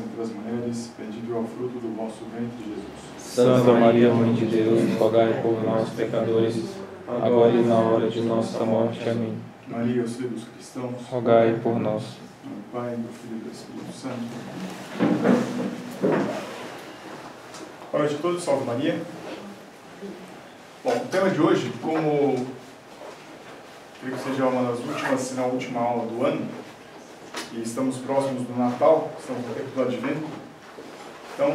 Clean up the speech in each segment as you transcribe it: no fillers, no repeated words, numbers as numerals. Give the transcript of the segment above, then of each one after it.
entre as mulheres, bendito é o fruto do vosso ventre, Jesus. Santa Maria, Mãe de Deus, rogai por nós, pecadores, agora e na hora de nossa morte. Amém. Maria, auxílio dos cristãos, rogai por nós. do Pai, do Filho e do Espírito Santo. Boa noite a todos, salve Maria. Bom, o tema de hoje, como creio que seja uma das últimas, se não a última aula do ano, e estamos próximos do Natal, estamos no tempo do Advento, então,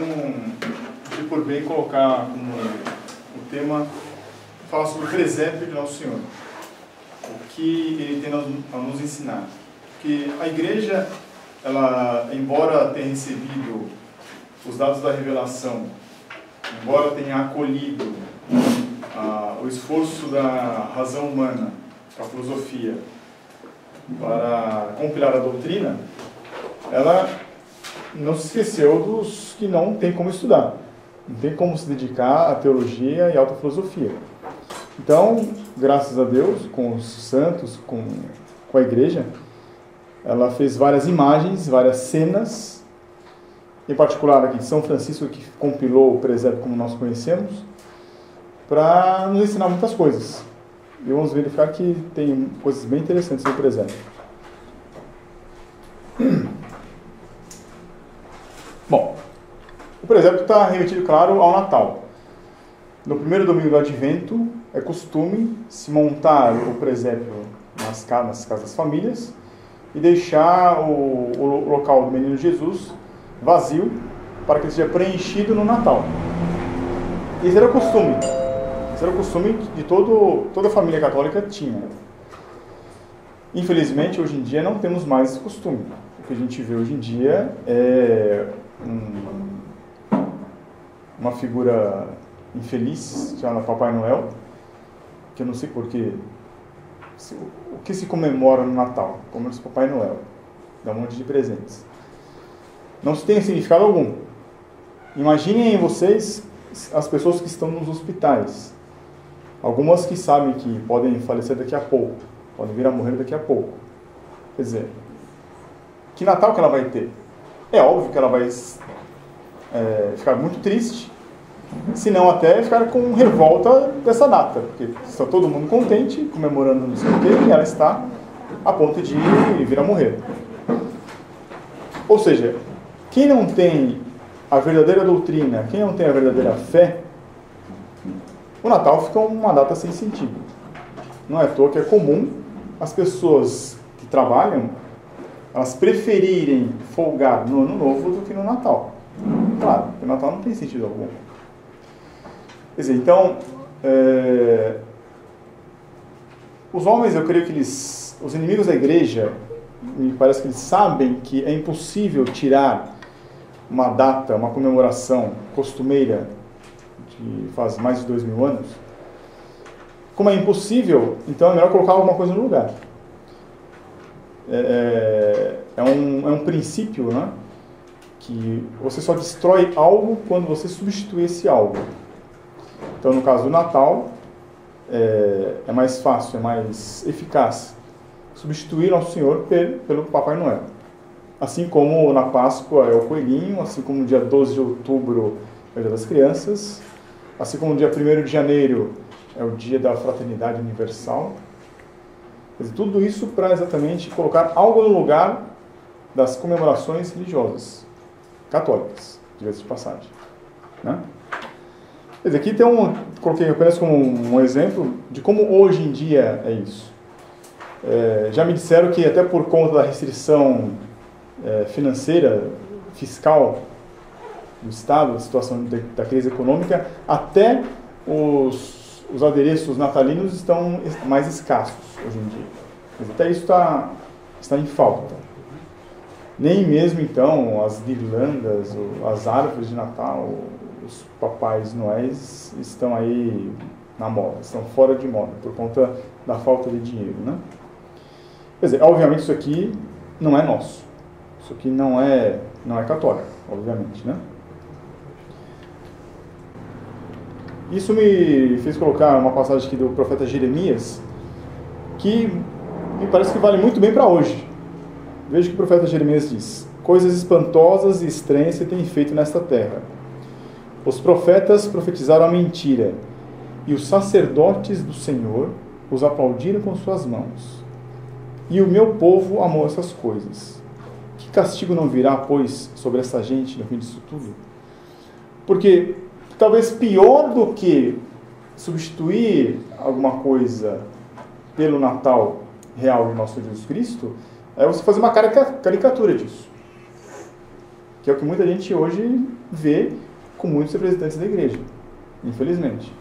achei por bem colocar como o tema, falar sobre o presépio de Nosso Senhor, o que ele tem a nos ensinar. Porque a igreja, ela, embora tenha recebido os dados da revelação, embora tenha acolhido o esforço da razão humana, da filosofia, para compilar a doutrina, ela não se esqueceu dos que não tem como estudar, não tem como se dedicar à teologia e à alta filosofia. Então, graças a Deus, com os santos, com a igreja, ela fez várias imagens, várias cenas, em particular aqui de São Francisco, que compilou o presépio como nós conhecemos, para nos ensinar muitas coisas. E vamos verificar que tem coisas bem interessantes no presépio. Bom, o presépio está remetido, claro, ao Natal. No primeiro domingo do Advento, é costume se montar o presépio nas casas das famílias e deixar o local do menino Jesus vazio para que ele seja preenchido no Natal. Esse era o costume. Esse era o costume de toda a família católica tinha. Infelizmente, hoje em dia, não temos mais esse costume. O que a gente vê hoje em dia é uma figura infeliz, chamada Papai Noel, que eu não sei porquê. O que se comemora no Natal? Comemora-se Papai Noel. Dá um monte de presentes. Não se tem significado algum. Imaginem vocês as pessoas que estão nos hospitais. Algumas que sabem que podem falecer daqui a pouco, podem vir a morrer daqui a pouco. Quer dizer, que Natal que ela vai ter? É óbvio que ela vai ficar muito triste, se não até ficar com revolta dessa data, porque está todo mundo contente, comemorando não sei o quê, e ela está a ponto de vir a morrer. Ou seja, quem não tem a verdadeira doutrina, quem não tem a verdadeira fé, o Natal fica uma data sem sentido. Não é à toa que é comum as pessoas que trabalham, elas preferirem folgar no Ano Novo do que no Natal. Claro, porque o Natal não tem sentido algum. Quer dizer, então, os homens, eu creio que os inimigos da igreja, me parece que eles sabem que é impossível tirar uma data, uma comemoração costumeira que faz mais de 2000 anos. Como é impossível, então é melhor colocar alguma coisa no lugar. É um princípio, né? Que você só destrói algo quando você substitui esse algo. Então, no caso do Natal, é mais fácil, é mais eficaz substituir Nosso Senhor pelo Papai Noel. Assim como na Páscoa é o coelhinho, assim como no dia 12 de outubro é o Dia das Crianças, assim como no dia 1º de janeiro é o Dia da Fraternidade Universal. Quer dizer, tudo isso para exatamente colocar algo no lugar das comemorações religiosas católicas, diga-se de passagem, né? Quer dizer, aqui coloquei apenas como um exemplo de como hoje em dia é isso. Já me disseram que até por conta da restrição financeira, fiscal do Estado, da situação da crise econômica, até os adereços natalinos estão mais escassos hoje em dia. Mas até isso está em falta. Nem mesmo, então, as guirlandas, as árvores de Natal, os papais noéis estão aí na moda, estão fora de moda, por conta da falta de dinheiro, né? Quer dizer, obviamente isso aqui não é nosso. Isso aqui não é católico, obviamente, né? Isso me fez colocar uma passagem aqui do profeta Jeremias, que me parece que vale muito bem para hoje. Veja o que o profeta Jeremias diz. coisas espantosas e estranhas se têm feito nesta terra. Os profetas profetizaram a mentira, e os sacerdotes do Senhor os aplaudiram com suas mãos. E o meu povo amou essas coisas. Que castigo não virá, pois, sobre essa gente no fim disso tudo? Porque talvez pior do que substituir alguma coisa pelo Natal real de nosso Jesus Cristo é você fazer uma caricatura disso. Que é o que muita gente hoje vê com muitos representantes da igreja, infelizmente.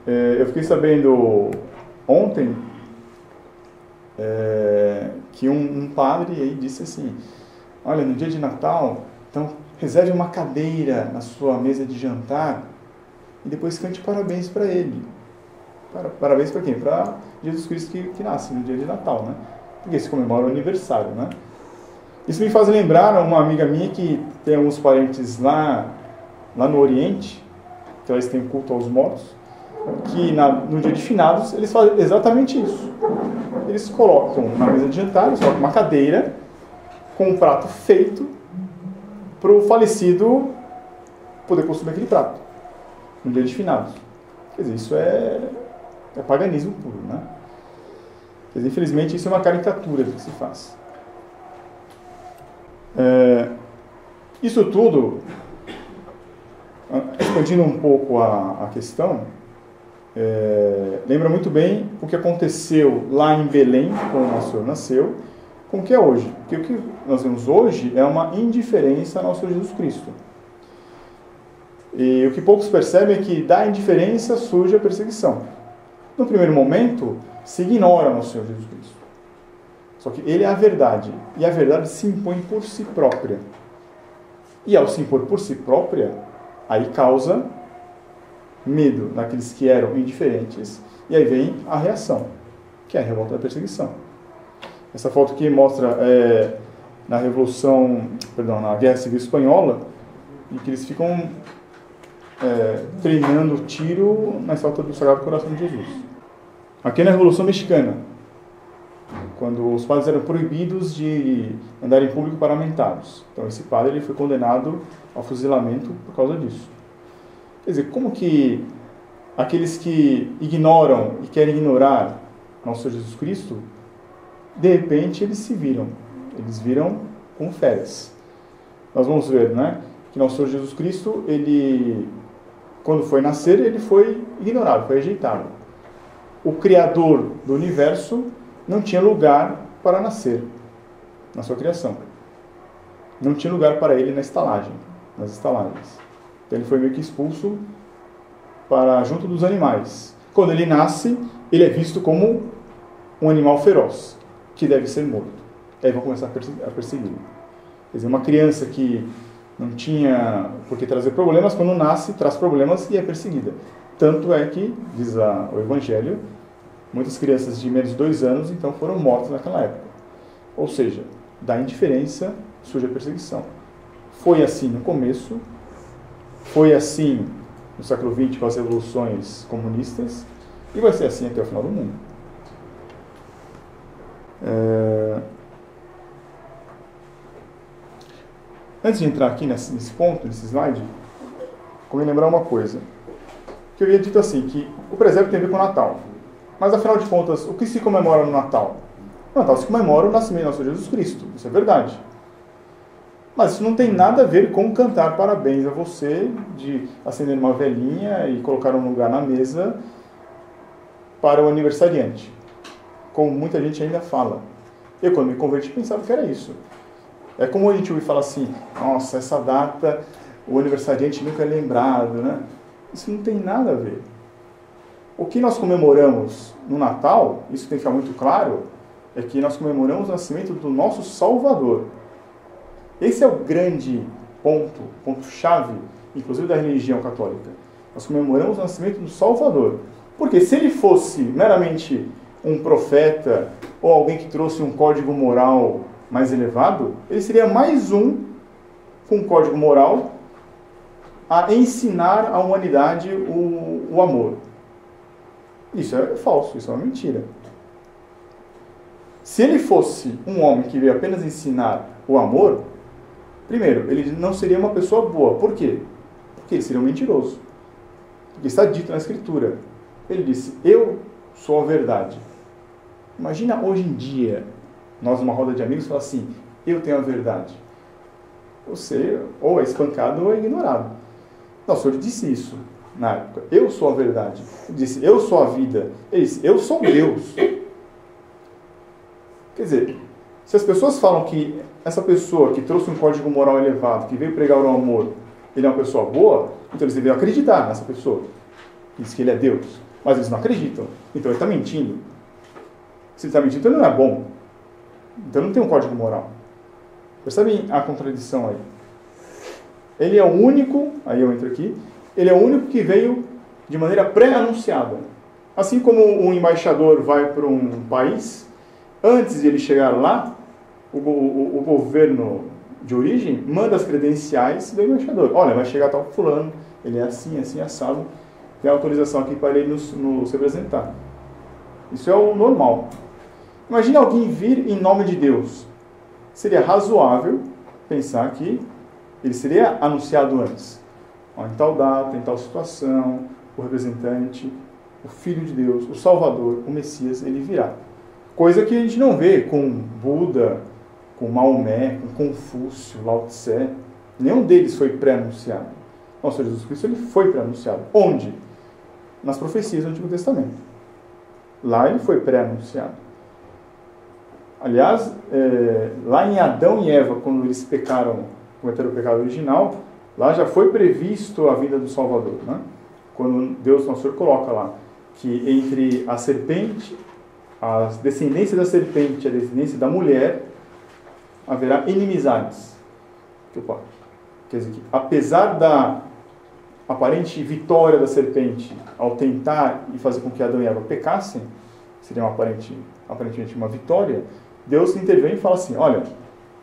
Eu fiquei sabendo ontem que um padre aí disse assim: olha, no dia de Natal, então reserve uma cadeira na sua mesa de jantar e depois cante parabéns para ele. Parabéns para quem? Para Jesus Cristo que nasce no dia de Natal, né? Porque se comemora o aniversário, né? Isso me faz lembrar uma amiga minha que tem alguns parentes lá no Oriente, que elas têm culto aos mortos, que no dia de finados eles fazem exatamente isso. Eles colocam na mesa de jantar, eles colocam uma cadeira com um prato feito para o falecido poder consumir aquele prato no dia de finados. Quer dizer, isso é paganismo puro, né? Quer dizer, infelizmente isso é uma caricatura do que se faz. Isso tudo, expandindo um pouco a questão, lembra muito bem o que aconteceu lá em Belém, quando o nosso Senhor nasceu, com o que é hoje. Porque o que nós vemos hoje é uma indiferença ao nosso Senhor Jesus Cristo. E o que poucos percebem é que da indiferença surge a perseguição. No primeiro momento, se ignora o nosso Senhor Jesus Cristo. Só que ele é a verdade, e a verdade se impõe por si própria. E ao se impor por si própria, aí causa medo naqueles que eram indiferentes, e aí vem a reação, que é a revolta da perseguição. Essa foto aqui mostra na na Guerra Civil Espanhola, em que eles ficam treinando tiro na estátua do Sagrado Coração de Jesus. Aqui na Revolução Mexicana, quando os padres eram proibidos de andar em público paramentados. Então esse padre ele foi condenado ao fuzilamento por causa disso. Quer dizer, como que aqueles que ignoram e querem ignorar nosso Senhor Jesus Cristo, de repente eles viram com férias. Nós vamos ver, né, que nosso Senhor Jesus Cristo, ele, quando foi nascer, ele foi ignorado, foi rejeitado. O Criador do universo não tinha lugar para nascer na sua criação. Não tinha lugar para ele nas estalagens. Então ele foi meio que expulso para junto dos animais. Quando ele nasce, ele é visto como um animal feroz, que deve ser morto. Aí vão começar a persegui-lo. Quer dizer, uma criança que não tinha por que trazer problemas, quando nasce, traz problemas e é perseguida. Tanto é que, diz o Evangelho, muitas crianças de menos de 2 anos, então, foram mortas naquela época. Ou seja, da indiferença surge a perseguição. Foi assim no começo, foi assim no século XX com as revoluções comunistas, e vai ser assim até o final do mundo. Antes de entrar aqui nesse ponto, nesse slide, convém lembrar uma coisa. Que eu havia dito assim, que o presépio tem a ver com o Natal. Mas, afinal de contas, o que se comemora no Natal? No Natal se comemora o nascimento de nosso Jesus Cristo. Isso é verdade. Mas isso não tem nada a ver com cantar parabéns a você, de acender uma velinha e colocar um lugar na mesa para o aniversariante. Como muita gente ainda fala. Eu, quando me converti, pensava que era isso. É como a gente ouve falar assim, nossa, essa data, o aniversariante nunca é lembrado, né? Isso não tem nada a ver. O que nós comemoramos no Natal, isso tem que ficar muito claro, é que nós comemoramos o nascimento do nosso Salvador. Esse é o grande ponto-chave, inclusive da religião católica. Nós comemoramos o nascimento do Salvador. Porque se ele fosse meramente um profeta ou alguém que trouxe um código moral mais elevado, ele seria mais um com um código moral a ensinar à humanidade o amor. Isso é falso, isso é uma mentira. Se ele fosse um homem que veio apenas ensinar o amor, Primeiro, ele não seria uma pessoa boa. Por quê? Porque ele seria um mentiroso. Porque está dito na Escritura. Ele disse, eu sou a verdade. Imagina hoje em dia, nós numa roda de amigos, falar assim, eu tenho a verdade. Você ou é espancado ou é ignorado. Não, o Senhor disse isso na época. Eu sou a verdade. Ele disse, eu sou a vida. Ele disse, eu sou Deus. Quer dizer, se as pessoas falam que essa pessoa que trouxe um código moral elevado, que veio pregar o amor, ele é uma pessoa boa, então eles deveriam acreditar nessa pessoa. Diz que ele é Deus. Mas eles não acreditam. Então ele está mentindo. Se ele está mentindo, então ele não é bom. Então não tem um código moral. Percebem a contradição aí? Ele é o único, aí eu entro aqui, ele é o único que veio de maneira pré-anunciada. Assim como um embaixador vai para um país, antes de ele chegar lá, o governo de origem manda as credenciais do embaixador. Olha, vai chegar tal fulano, ele é assim, assim, assado, tem autorização aqui para ele nos representar. Isso é o normal. Imagina alguém vir em nome de Deus. Seria razoável pensar que ele seria anunciado antes. Ó, em tal data, em tal situação, o representante, o Filho de Deus, o Salvador, o Messias, ele virá. Coisa que a gente não vê com Buda, com Maomé, com Confúcio, Lao Tse. Nenhum deles foi pré-anunciado. Nosso Senhor Jesus Cristo ele foi pré-anunciado. Onde? Nas profecias do Antigo Testamento. Lá ele foi pré-anunciado. Aliás, lá em Adão e Eva, quando eles cometeram o pecado original, lá já foi previsto a vinda do Salvador. Né? Quando Deus, nosso Senhor, coloca lá que entre a serpente, a descendência da serpente e a descendência da mulher, haverá inimizades. Quer dizer que, apesar da aparente vitória da serpente ao tentar e fazer com que Adão e Eva pecassem, seria aparentemente uma vitória, Deus intervém e fala assim, olha,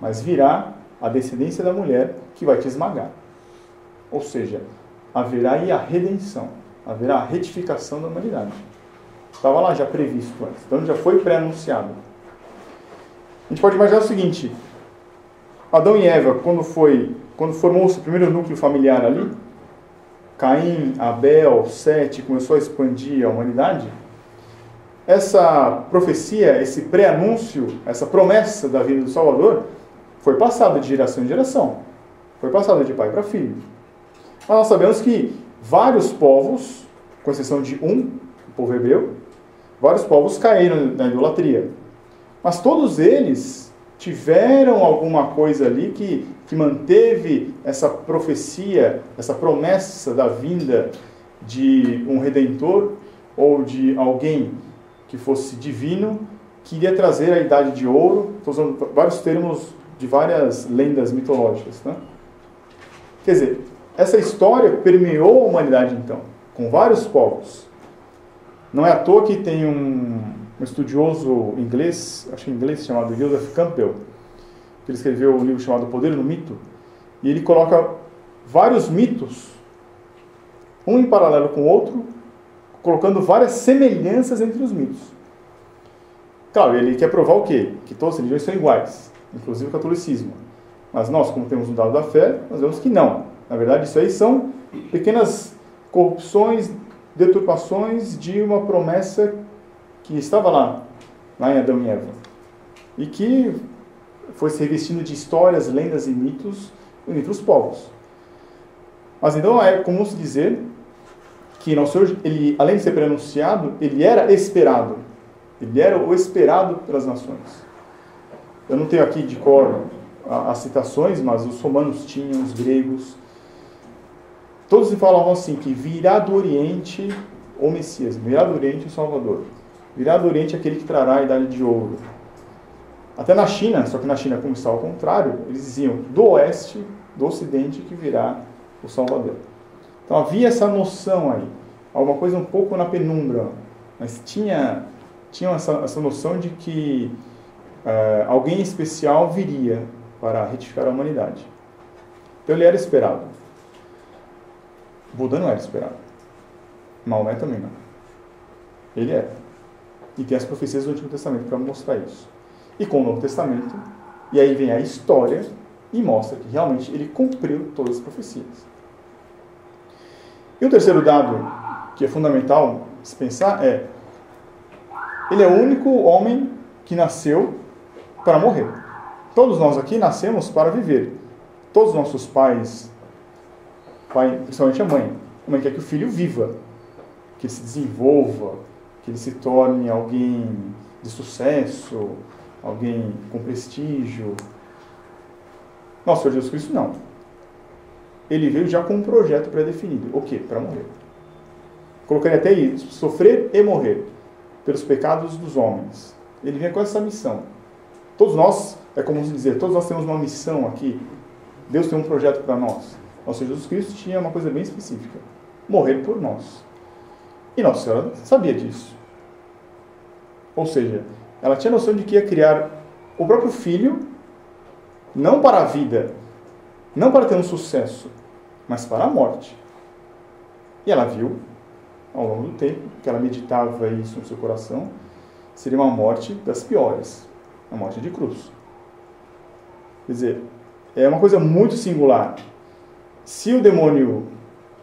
mas virá a descendência da mulher que vai te esmagar. Ou seja, haverá aí a redenção, haverá a retificação da humanidade. Estava lá já previsto antes, então já foi pré-anunciado. A gente pode imaginar o seguinte, Adão e Eva, quando formou-se o primeiro núcleo familiar ali, Caim, Abel, Sete, começou a expandir a humanidade, essa profecia, esse pré-anúncio, essa promessa da vinda do Salvador, foi passada de geração em geração. Foi passada de pai para filho. Mas nós sabemos que vários povos, com exceção de o povo hebreu, vários povos caíram na idolatria. Mas todos eles tiveram alguma coisa ali que manteve essa profecia, essa promessa da vinda de um redentor ou de alguém que fosse divino, que iria trazer a idade de ouro. Estou usando vários termos de várias lendas mitológicas. Né? Quer dizer, essa história permeou a humanidade então, com vários povos. Não é à toa que tem um estudioso inglês, acho que inglês, chamado Joseph Campbell, que ele escreveu um livro chamado Poder no Mito, e ele coloca vários mitos, um em paralelo com o outro, colocando várias semelhanças entre os mitos. Claro, ele quer provar o quê? Que todas as religiões são iguais, inclusive o catolicismo. Mas nós, como temos um dado da fé, nós vemos que não. Na verdade, isso aí são pequenas corrupções, deturpações de uma promessa que estava lá em Adão e Eva. E que foi se revestindo de histórias, lendas e mitos entre os povos. Mas então é comum se dizer que nosso Senhor, ele, além de ser pré-anunciado, ele era esperado. Ele era o esperado pelas nações. Eu não tenho aqui de cor as citações, mas os romanos tinham, os gregos. Todos falavam assim, que virá do Oriente o Messias, virá do Oriente o Salvador. Virá do Oriente aquele que trará a idade de ouro. Até na China, só que na China, como está ao contrário, eles diziam do Oeste, do Ocidente, que virá o Salvador. Então havia essa noção aí, alguma coisa um pouco na penumbra, mas tinha essa noção de que alguém especial viria para retificar a humanidade. Então ele era esperado. Buda não era esperado. Maomé também não. Ele era. E tem as profecias do Antigo Testamento para mostrar isso. E com o Novo Testamento, e aí vem a história, e mostra que realmente ele cumpriu todas as profecias. E o terceiro dado, que é fundamental se pensar, ele é o único homem que nasceu para morrer. Todos nós aqui nascemos para viver. Todos os nossos pais, principalmente a mãe quer que o filho viva, que ele se desenvolva, que ele se torne alguém de sucesso, alguém com prestígio. Nosso Senhor Jesus Cristo não. Ele veio já com um projeto pré-definido. O quê? Para morrer. Colocaria até isso, sofrer e morrer pelos pecados dos homens. Ele vem com essa missão. Todos nós, é como dizer, todos nós temos uma missão aqui. Deus tem um projeto para nós. Nosso Senhor Jesus Cristo tinha uma coisa bem específica. Morrer por nós. E Nossa Senhora sabia disso. Ou seja, ela tinha noção de que ia criar o próprio filho, não para a vida, não para ter um sucesso, mas para a morte. E ela viu, ao longo do tempo, que ela meditava isso no seu coração, seria uma morte das piores, a morte de cruz. Quer dizer, é uma coisa muito singular. Se o demônio,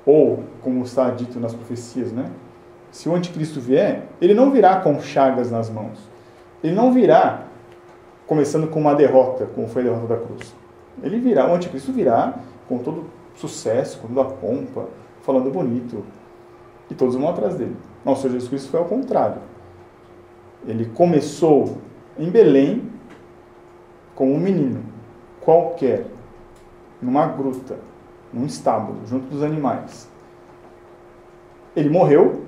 ou como está dito nas profecias, né? Se o anticristo vier, ele não virá com chagas nas mãos. Ele não virá começando com uma derrota, como foi a derrota da cruz. O anticristo virá com todo sucesso, com toda a pompa, falando bonito. E todos vão atrás dele. Nosso Senhor Jesus Cristo foi ao contrário. Ele começou em Belém como um menino qualquer, numa gruta, num estábulo, junto dos animais. Ele morreu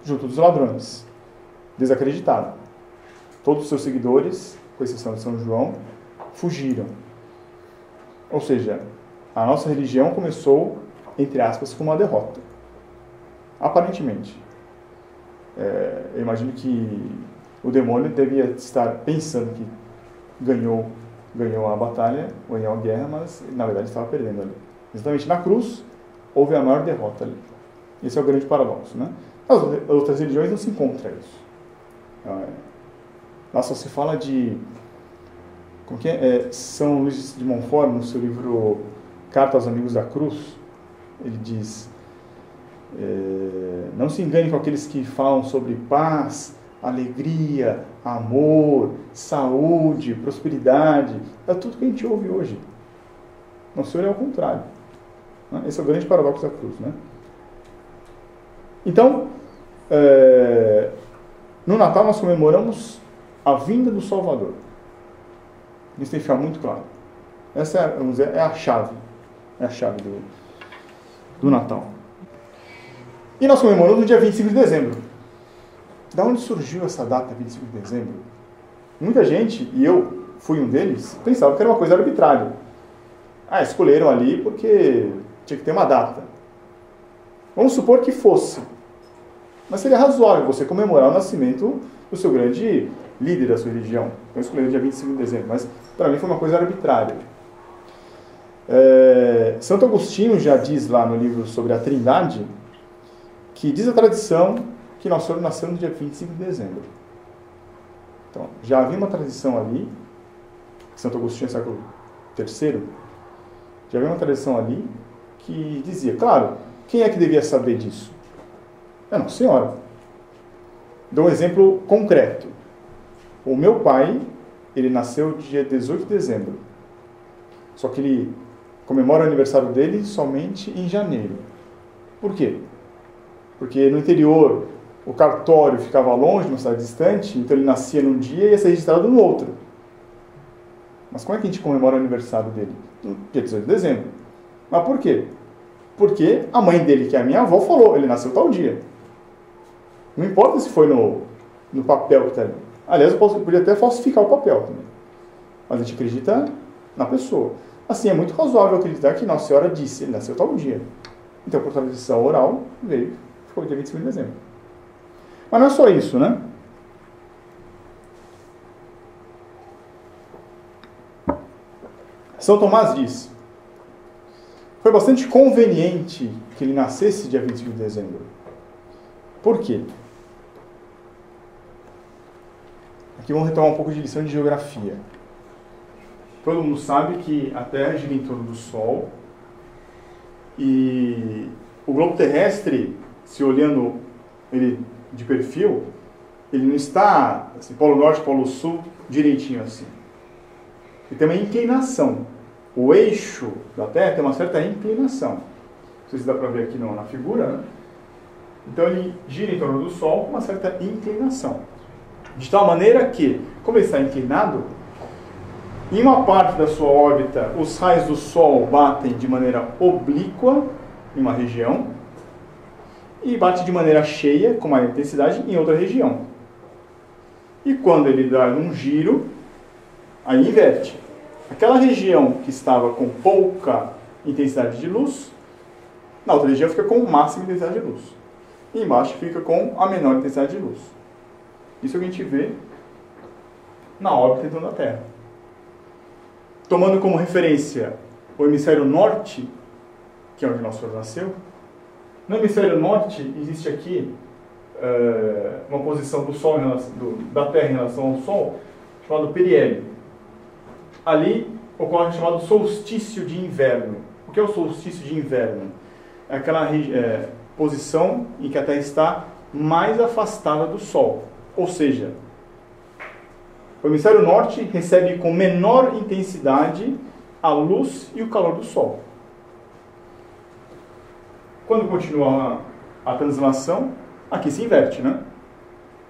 junto dos ladrões, desacreditado. Todos os seus seguidores, com exceção de São João, fugiram. Ou seja, a nossa religião começou, entre aspas, com uma derrota. Aparentemente. Eu imagino que o demônio devia estar pensando que ganhou a batalha, ganhou a guerra, mas na verdade estava perdendo ali. Exatamente na cruz, houve a maior derrota ali. Esse é o grande paradoxo, né? As outras religiões não se encontra isso. Lá só se fala de... Como que é? São Luís de Montfort, no seu livro Carta aos Amigos da Cruz, ele diz: não se engane com aqueles que falam sobre paz, alegria, amor, saúde, prosperidade. É tudo que a gente ouve hoje. Nosso Senhor é ao contrário. Esse é o grande paradoxo da cruz, né? Então, no Natal nós comemoramos a vinda do Salvador. Isso tem que ficar muito claro. Essa é a chave. É a chave do Natal. E nós comemoramos no dia 25 de dezembro. Da onde surgiu essa data, 25 de dezembro? Muita gente, e eu fui um deles, pensava que era uma coisa arbitrária. Escolheram ali porque tinha que ter uma data. Vamos supor que fosse. Mas seria razoável você comemorar o nascimento do seu grande líder da sua religião. Então escolheram o dia 25 de dezembro. Mas para mim foi uma coisa arbitrária. Santo Agostinho já diz lá no livro sobre a Trindade que diz a tradição que Nosso Senhor nasceu no dia 25 de dezembro. Então, já havia uma tradição ali, Santo Agostinho, século III, já havia uma tradição ali que dizia, claro, quem é que devia saber disso? Nossa Senhora. Dou um exemplo concreto. O meu pai, ele nasceu dia 18 de dezembro. Só que ele comemora o aniversário dele somente em janeiro. Por quê? Porque no interior o cartório ficava longe, numa cidade distante, então ele nascia num dia e ia ser registrado no outro. Mas como é que a gente comemora o aniversário dele? No dia 18 de dezembro. Mas por quê? Porque a mãe dele, que é a minha avó, falou, ele nasceu tal dia. Não importa se foi no papel que está ali. Aliás, eu podia até falsificar o papel também. Mas a gente acredita na pessoa. Assim, é muito razoável acreditar que Nossa Senhora disse, ele nasceu tal dia. Então, por tradição oral, ficou dia 25 de dezembro. Mas não é só isso, né? São Tomás diz: foi bastante conveniente que ele nascesse dia 25 de dezembro. Por quê? Aqui vamos retomar um pouco de lição de geografia. todo mundo sabe que a Terra gira em torno do Sol e o globo terrestre, se olhando ele de perfil, ele não está assim, polo norte, polo sul, direitinho assim. Ele tem uma inclinação. O eixo da Terra tem uma certa inclinação. Não sei se dá para ver aqui na figura, né? Então ele gira em torno do Sol com uma certa inclinação. De tal maneira que, como ele está inclinado, em uma parte da sua órbita, os raios do Sol batem de maneira oblíqua em uma região e bate de maneira cheia, com maior intensidade, em outra região. E quando ele dá um giro, aí inverte. Aquela região que estava com pouca intensidade de luz, na outra região fica com máxima intensidade de luz. E embaixo fica com a menor intensidade de luz. Isso a gente vê na órbita em torno da Terra. Tomando como referência o hemisfério norte, que é onde nosso Senhor nasceu, no hemisfério norte existe aqui uma posição do Sol da Terra em relação ao Sol, chamado periélio. Ali ocorre o chamado solstício de inverno. O que é o solstício de inverno? É aquela posição em que a Terra está mais afastada do Sol. Ou seja, o hemisfério norte recebe com menor intensidade a luz e o calor do Sol. Quando continua a translação, aqui se inverte, né?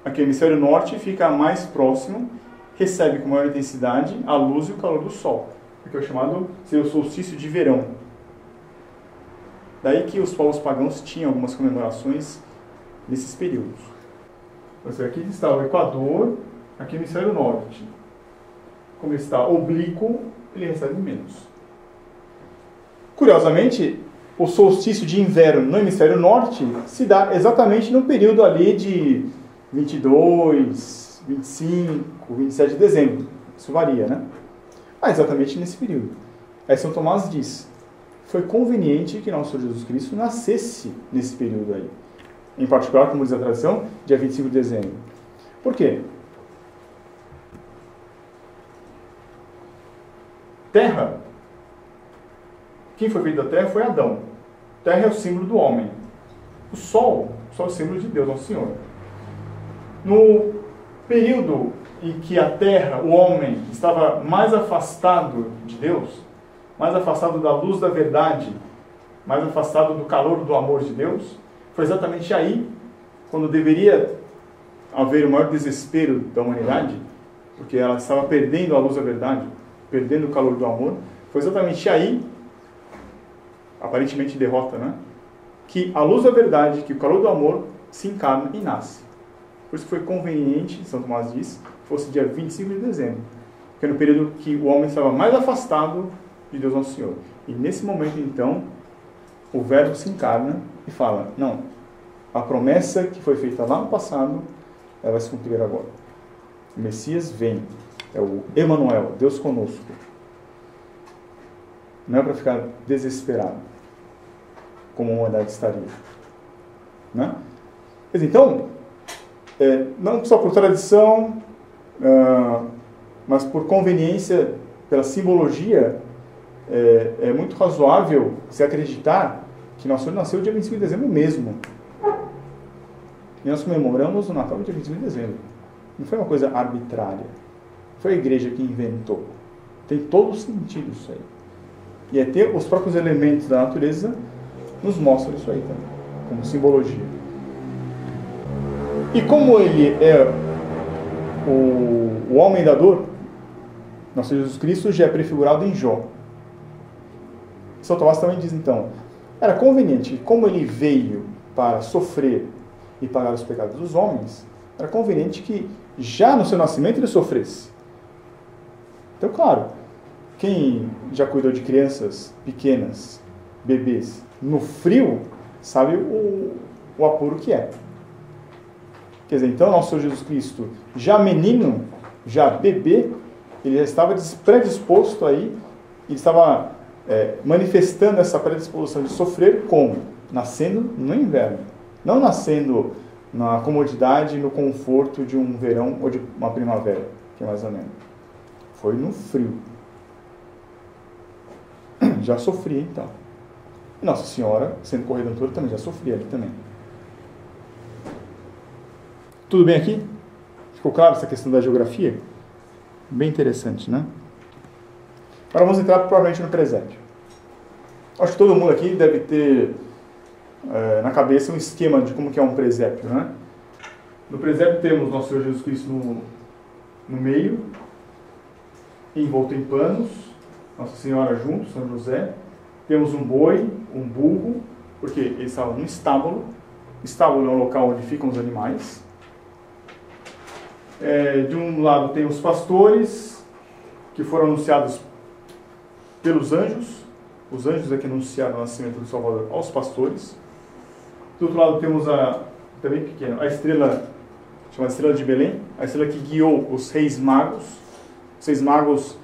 Aqui o hemisfério norte fica mais próximo, recebe com maior intensidade a luz e o calor do Sol, que é o chamado seu solstício de verão. Daí que os povos pagãos tinham algumas comemorações nesses períodos. Então, aqui está o Equador, aqui o hemisfério norte. Como está oblíquo, ele recebe menos. Curiosamente, o solstício de inverno no hemisfério norte se dá exatamente no período ali de 22, 25, 27 de dezembro. Isso varia, né? Exatamente nesse período. Aí São Tomás diz: foi conveniente que nosso Senhor Jesus Cristo nascesse nesse período aí. Em particular, como diz a tradição, dia 25 de dezembro. Por quê? Terra. Quem foi feito da terra foi Adão. Terra é o símbolo do homem. O Sol é o símbolo de Deus, nosso Senhor. No período em que a terra, o homem, estava mais afastado de Deus, mais afastado da luz da verdade, mais afastado do calor do amor de Deus, foi exatamente aí, quando deveria haver o maior desespero da humanidade, porque ela estava perdendo a luz da verdade, perdendo o calor do amor, foi exatamente aí, aparentemente derrota, né? Que a luz da verdade, que o calor do amor se encarna e nasce. Por isso foi conveniente, São Tomás diz, fosse dia 25 de dezembro, que é no período que o homem estava mais afastado de Deus Nosso Senhor. E nesse momento, então, o Verbo se encarna e fala: não, a promessa que foi feita lá no passado, ela vai se cumprir agora. O Messias vem, é o Emanuel, Deus conosco. Não é para ficar desesperado, como a humanidade estaria. Né? Mas então, não só por tradição, mas por conveniência, pela simbologia, é muito razoável se acreditar que nosso Senhor nasceu dia 25 de dezembro mesmo. E nós comemoramos o Natal dia 25 de dezembro. Não foi uma coisa arbitrária. Não foi a igreja que inventou. Tem todo o sentido isso aí. E até os próprios elementos da natureza nos mostram isso aí também, como simbologia. E como ele é o homem da dor, nosso Jesus Cristo já é prefigurado em Jó. São Tomás também diz, então, era conveniente, como ele veio para sofrer e pagar os pecados dos homens, era conveniente que já no seu nascimento ele sofresse. Então, claro, quem já cuidou de crianças pequenas, bebês, no frio, sabe o apuro que é. Quer dizer, então, nosso Senhor Jesus Cristo, já menino, já bebê, ele já estava predisposto aí, ele estava manifestando essa predisposição de sofrer como? Nascendo no inverno. Não nascendo na comodidade, no conforto de um verão ou de uma primavera, que é mais ou menos. Foi no frio. já sofria então. E Nossa Senhora, sendo corredentora, também já sofria ali também. Tudo bem aqui? Ficou claro essa questão da geografia? Bem interessante, né? Agora vamos entrar provavelmente no presépio. Acho que todo mundo aqui deve ter na cabeça um esquema de como que é um presépio, né? No presépio temos Nosso Senhor Jesus Cristo no meio, envolto em panos, Nossa Senhora junto, São José. Temos um boi, um burro, porque eles estavam no estábulo. Estábulo é um local onde ficam os animais. De um lado tem os pastores, que foram anunciados pelos anjos. Os anjos é que anunciaram o nascimento do Salvador aos pastores. Do outro lado temos também pequeno, a estrela, chamada Estrela de Belém, a estrela que guiou os reis magos. Os reis magos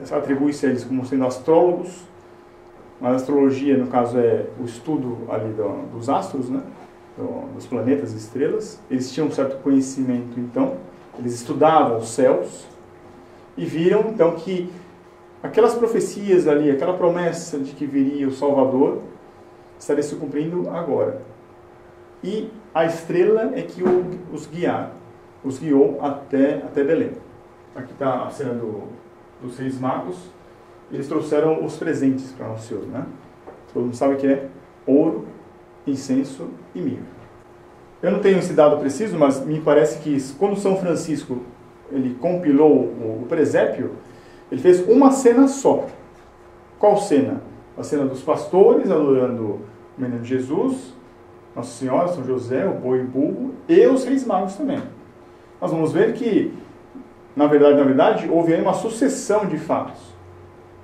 atribui-se a eles como sendo astrólogos, mas a astrologia, no caso, é o estudo ali dos astros, né? Dos planetas e estrelas. Eles tinham um certo conhecimento, então, eles estudavam os céus e viram, então, que aquelas profecias ali, aquela promessa de que viria o Salvador, estaria se cumprindo agora. E a estrela é que os guiou até Belém. Aqui está a cena dos reis magos. Eles trouxeram os presentes para Nosso Senhor, né? Todo mundo sabe que é ouro, incenso e mirra. Eu não tenho esse dado preciso, mas me parece que quando São Francisco ele compilou o presépio, ele fez uma cena só. Qual cena? A cena dos pastores adorando o menino Jesus, Nossa Senhora, São José, o boi e o burro, e os reis magos também. Nós vamos ver que, na verdade, houve aí uma sucessão de fatos.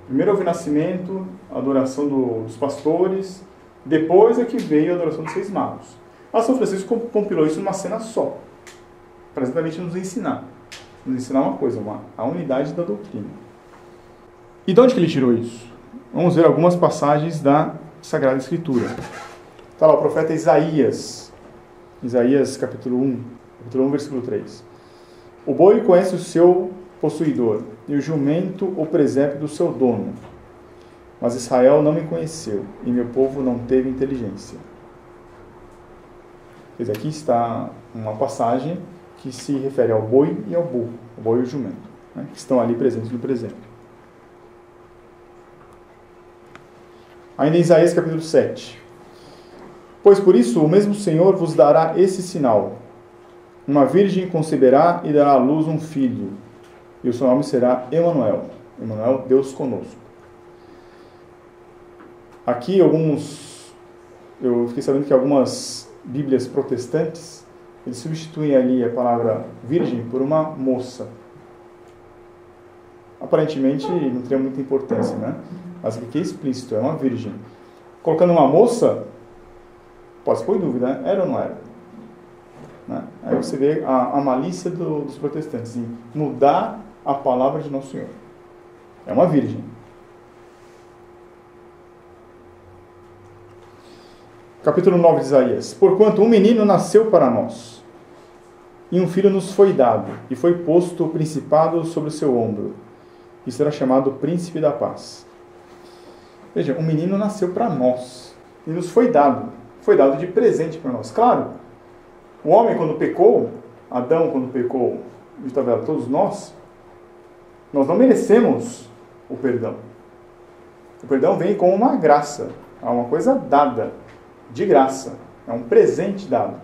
Primeiro houve o nascimento, a adoração dos pastores, depois é que veio a adoração dos reis magos. Mas São Francisco compilou isso numa cena só, para exatamente nos ensinar uma coisa, a unidade da doutrina. E de onde que ele tirou isso? Vamos ver algumas passagens da Sagrada Escritura. Está lá o profeta Isaías, capítulo 1, versículo 3. O boi conhece o seu possuidor, e o jumento o presépio do seu dono. Mas Israel não me conheceu, e meu povo não teve inteligência. Aqui está uma passagem que se refere ao boi e ao burro, o boi e o jumento, né, que estão ali presentes no presépio. Ainda em Isaías capítulo 7. Pois por isso o mesmo Senhor vos dará esse sinal. Uma virgem conceberá e dará à luz um filho, e o seu nome será Emanuel. Emanuel, Deus conosco. Aqui eu fiquei sabendo que algumas bíblias protestantes, eles substituem ali a palavra virgem por uma moça. Aparentemente não teria muita importância, né? Mas aqui é explícito, é uma virgem. Colocando uma moça, pode se pôr em dúvida, né? Era ou não era? Né? Aí você vê a malícia dos protestantes em mudar a palavra de Nosso Senhor. É uma virgem. Capítulo 9 de Isaías. Porquanto um menino nasceu para nós, e um filho nos foi dado, e foi posto o principado sobre o seu ombro, e será chamado Príncipe da Paz. Veja, um menino nasceu para nós, e nos foi dado de presente para nós. Claro, o homem quando pecou, Adão quando pecou, todos nós não merecemos o perdão. O perdão vem com uma graça, é uma coisa dada, de graça, é um presente dado.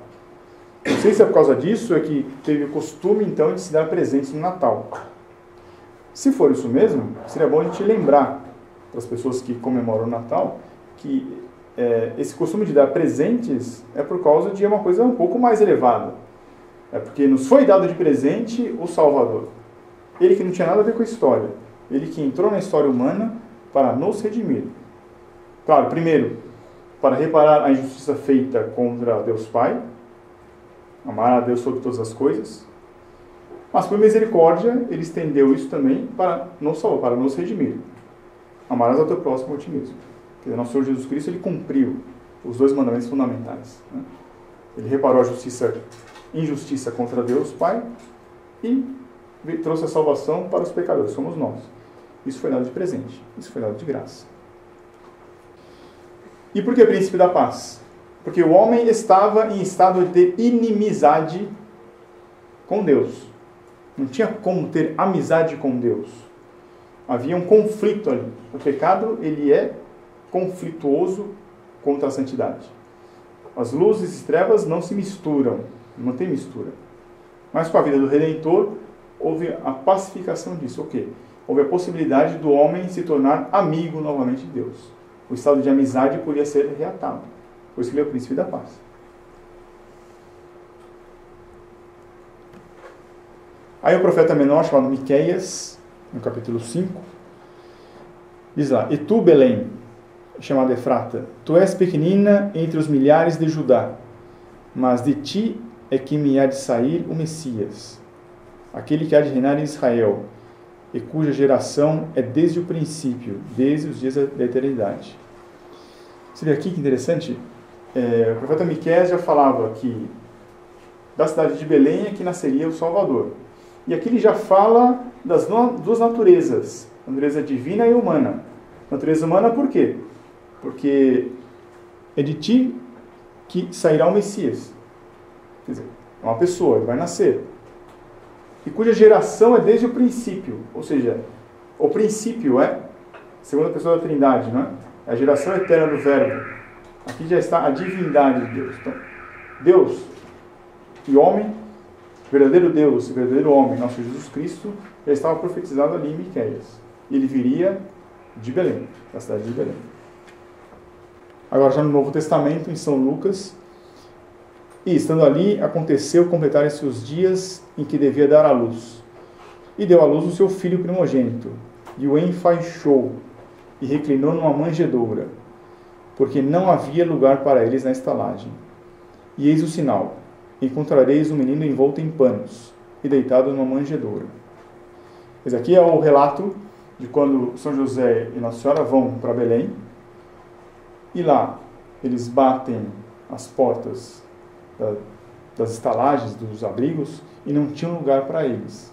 Não sei se é por causa disso, é que teve o costume então de se dar presentes no Natal. Se for isso mesmo, seria bom a gente lembrar para as pessoas que comemoram o Natal que esse costume de dar presentes é por causa de uma coisa um pouco mais elevada. É porque nos foi dado de presente o Salvador. Ele que não tinha nada a ver com a história. Ele que entrou na história humana para nos redimir. Claro, primeiro, para reparar a injustiça feita contra Deus Pai, amar a Deus sobre todas as coisas, mas por misericórdia ele estendeu isso também para nos salvar, para nos redimir. Amarás ao teu próximo a ti mesmo. Quer dizer, nosso Senhor Jesus Cristo ele cumpriu os dois mandamentos fundamentais, né? Ele reparou a injustiça contra Deus Pai e trouxe a salvação para os pecadores, somos nós. Isso foi dado de presente. Isso foi dado de graça. E por que príncipe da paz? Porque o homem estava em estado de inimizade com Deus. Não tinha como ter amizade com Deus. Havia um conflito ali. O pecado, ele é conflituoso contra a santidade. As luzes e trevas não se misturam, não tem mistura. Mas com a vida do Redentor, houve a pacificação disso. O quê? Houve a possibilidade do homem se tornar amigo novamente de Deus. O estado de amizade podia ser reatado. Por isso que ele é o príncipe da paz. Aí o profeta menor, chamado Miqueias, no capítulo 5, diz lá: E tu, Belém, chamada Efrata, tu és pequenina entre os milhares de Judá, mas de ti é que me há de sair o Messias, aquele que há de reinar em Israel, e cuja geração é desde o princípio, desde os dias da eternidade. Você vê aqui que interessante? O profeta Miqueias já falava que da cidade de Belém é que nasceria o Salvador. E aqui ele já fala das duas naturezas, a natureza divina e humana. A natureza humana por quê? Porque é de ti que sairá o Messias. Quer dizer, é uma pessoa, ele vai nascer. E cuja geração é desde o princípio. Ou seja, o princípio é a segunda pessoa da Trindade, não é? É a geração eterna do Verbo. Aqui já está a divindade de Deus. Então, Deus e homem, verdadeiro Deus e verdadeiro homem, nosso Jesus Cristo, já estava profetizado ali em Miqueias. E ele viria de Belém, da cidade de Belém. Agora, já no Novo Testamento, em São Lucas, e estando ali, aconteceu completarem-se os dias em que devia dar à luz. E deu à luz o seu filho primogênito, e o enfaixou, e reclinou numa manjedoura, porque não havia lugar para eles na estalagem. E eis o sinal: encontrareis o menino envolto em panos, e deitado numa manjedoura. Esse aqui é o relato de quando São José e Nossa Senhora vão para Belém, e lá eles batem as portas das estalagens, dos abrigos, e não tinham lugar para eles.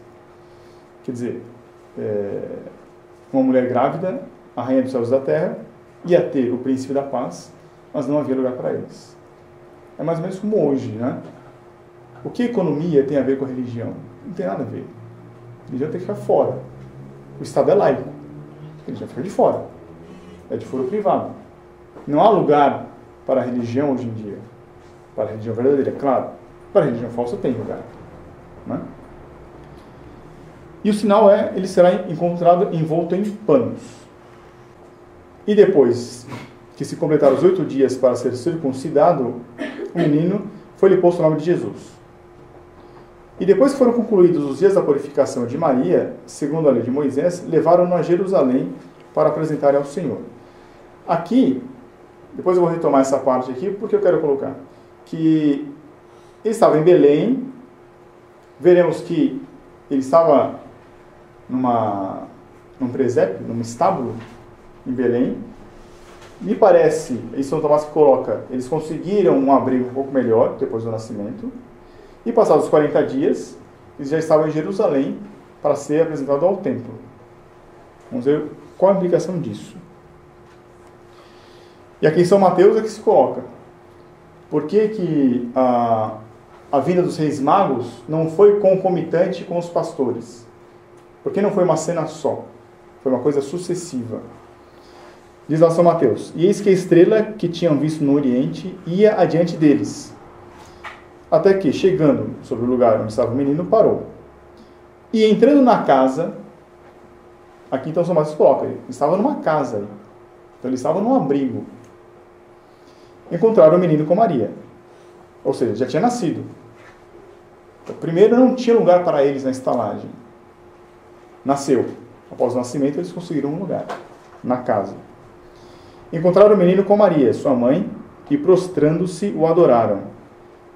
Quer dizer, uma mulher grávida, a rainha dos céus e da terra, ia ter o príncipe da paz, mas não havia lugar para eles. É mais ou menos como hoje, né? O que a economia tem a ver com a religião? Não tem nada a ver. A religião tem que ficar fora. O Estado é laico. A religião fica de fora. É de foro privado. Não há lugar para a religião hoje em dia. Para a religião verdadeira, claro. Para a religião falsa tem lugar. Né? E o sinal é, ele será encontrado envolto em panos. E depois que se completaram os 8 dias para ser circuncidado, o menino foi-lhe posto o nome de Jesus. E depois que foram concluídos os dias da purificação de Maria, segundo a lei de Moisés, levaram-no a Jerusalém para apresentarem ao Senhor. Aqui, depois eu vou retomar essa parte aqui, porque eu quero colocar que ele estava em Belém, veremos que ele estava num presépio, num estábulo em Belém. Me parece, e São Tomás que coloca, eles conseguiram um abrigo um pouco melhor depois do nascimento, e passados os 40 dias, eles já estavam em Jerusalém para ser apresentado ao templo. Vamos ver qual a implicação disso. E aqui em São Mateus é que se coloca. Por que a vinda dos reis magos não foi concomitante com os pastores? Por que não foi uma cena só? Foi uma coisa sucessiva. Diz lá São Mateus: E eis que a estrela que tinham visto no Oriente ia adiante deles, até que, chegando sobre o lugar onde estava o menino, parou. E entrando na casa, aqui então São Mateus coloca, ele estava numa casa, então ele estava num abrigo. Encontraram o menino com Maria, ou seja, já tinha nascido. Então, primeiro não tinha lugar para eles na estalagem. Nasceu. Após o nascimento eles conseguiram um lugar, na casa. Encontraram o menino com Maria, sua mãe, e prostrando-se o adoraram.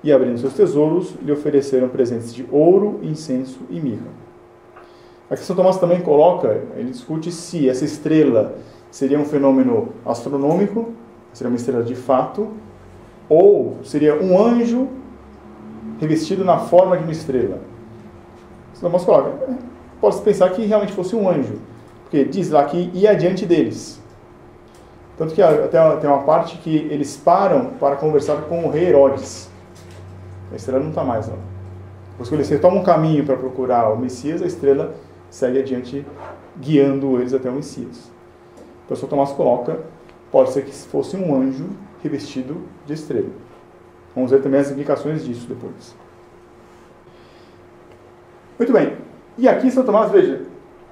E abrindo seus tesouros, lhe ofereceram presentes de ouro, incenso e mirra. Aqui São Tomás também coloca, ele discute se essa estrela seria um fenômeno astronômico, seria uma estrela de fato, ou seria um anjo revestido na forma de uma estrela. São Tomás coloca, pode-se pensar que realmente fosse um anjo, Porque diz lá que ia adiante deles. Tanto que até tem uma parte que eles param para conversar com o rei Herodes. A estrela não está mais lá. Depois que eles retomam um caminho para procurar o Messias, a estrela segue adiante, guiando eles até o Messias. Então, o São Tomás coloca, pode ser que fosse um anjo revestido de estrela. Vamos ver também as implicações disso depois. Muito bem. E aqui, São Tomás, veja,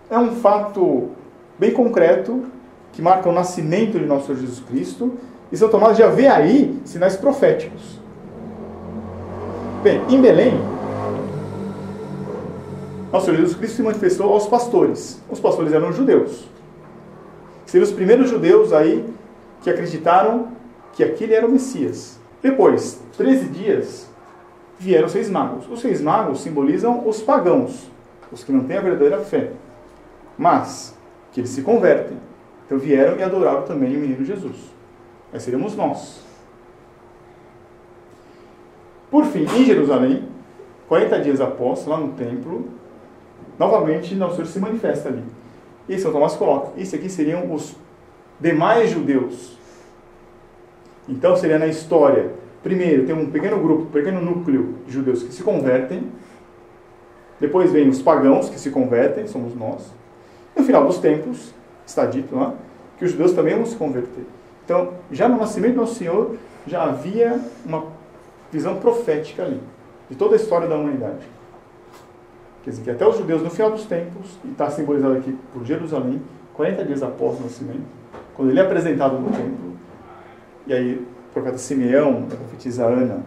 é um fato bem concreto que marca o nascimento de nosso Senhor Jesus Cristo. E São Tomás já vê aí sinais proféticos. Bem, em Belém, nosso Senhor Jesus Cristo se manifestou aos pastores. Os pastores eram judeus. Seriam os primeiros judeus aí que acreditaram que aquele era o Messias. Depois, 13 dias, vieram os reis magos. Os reis magos simbolizam os pagãos, os que não têm a verdadeira fé, mas que eles se convertem. Então vieram e adoraram também o menino Jesus. Aí seríamos nós. Por fim, em Jerusalém, 40 dias após, lá no templo, novamente Nosso Senhor se manifesta ali. E São Tomás coloca, isso aqui seriam os demais judeus. Então seria na história, primeiro tem um pequeno grupo, um pequeno núcleo de judeus que se convertem, depois vem os pagãos que se convertem, somos nós. No final dos tempos, está dito lá, que os judeus também vão se converter. Então, já no nascimento do Nosso Senhor, já havia uma visão profética ali, de toda a história da humanidade. Quer dizer, que até os judeus, no final dos tempos, e está simbolizado aqui por Jerusalém, 40 dias após o nascimento, quando ele é apresentado no templo, e aí o profeta Simeão, a profetisa Ana,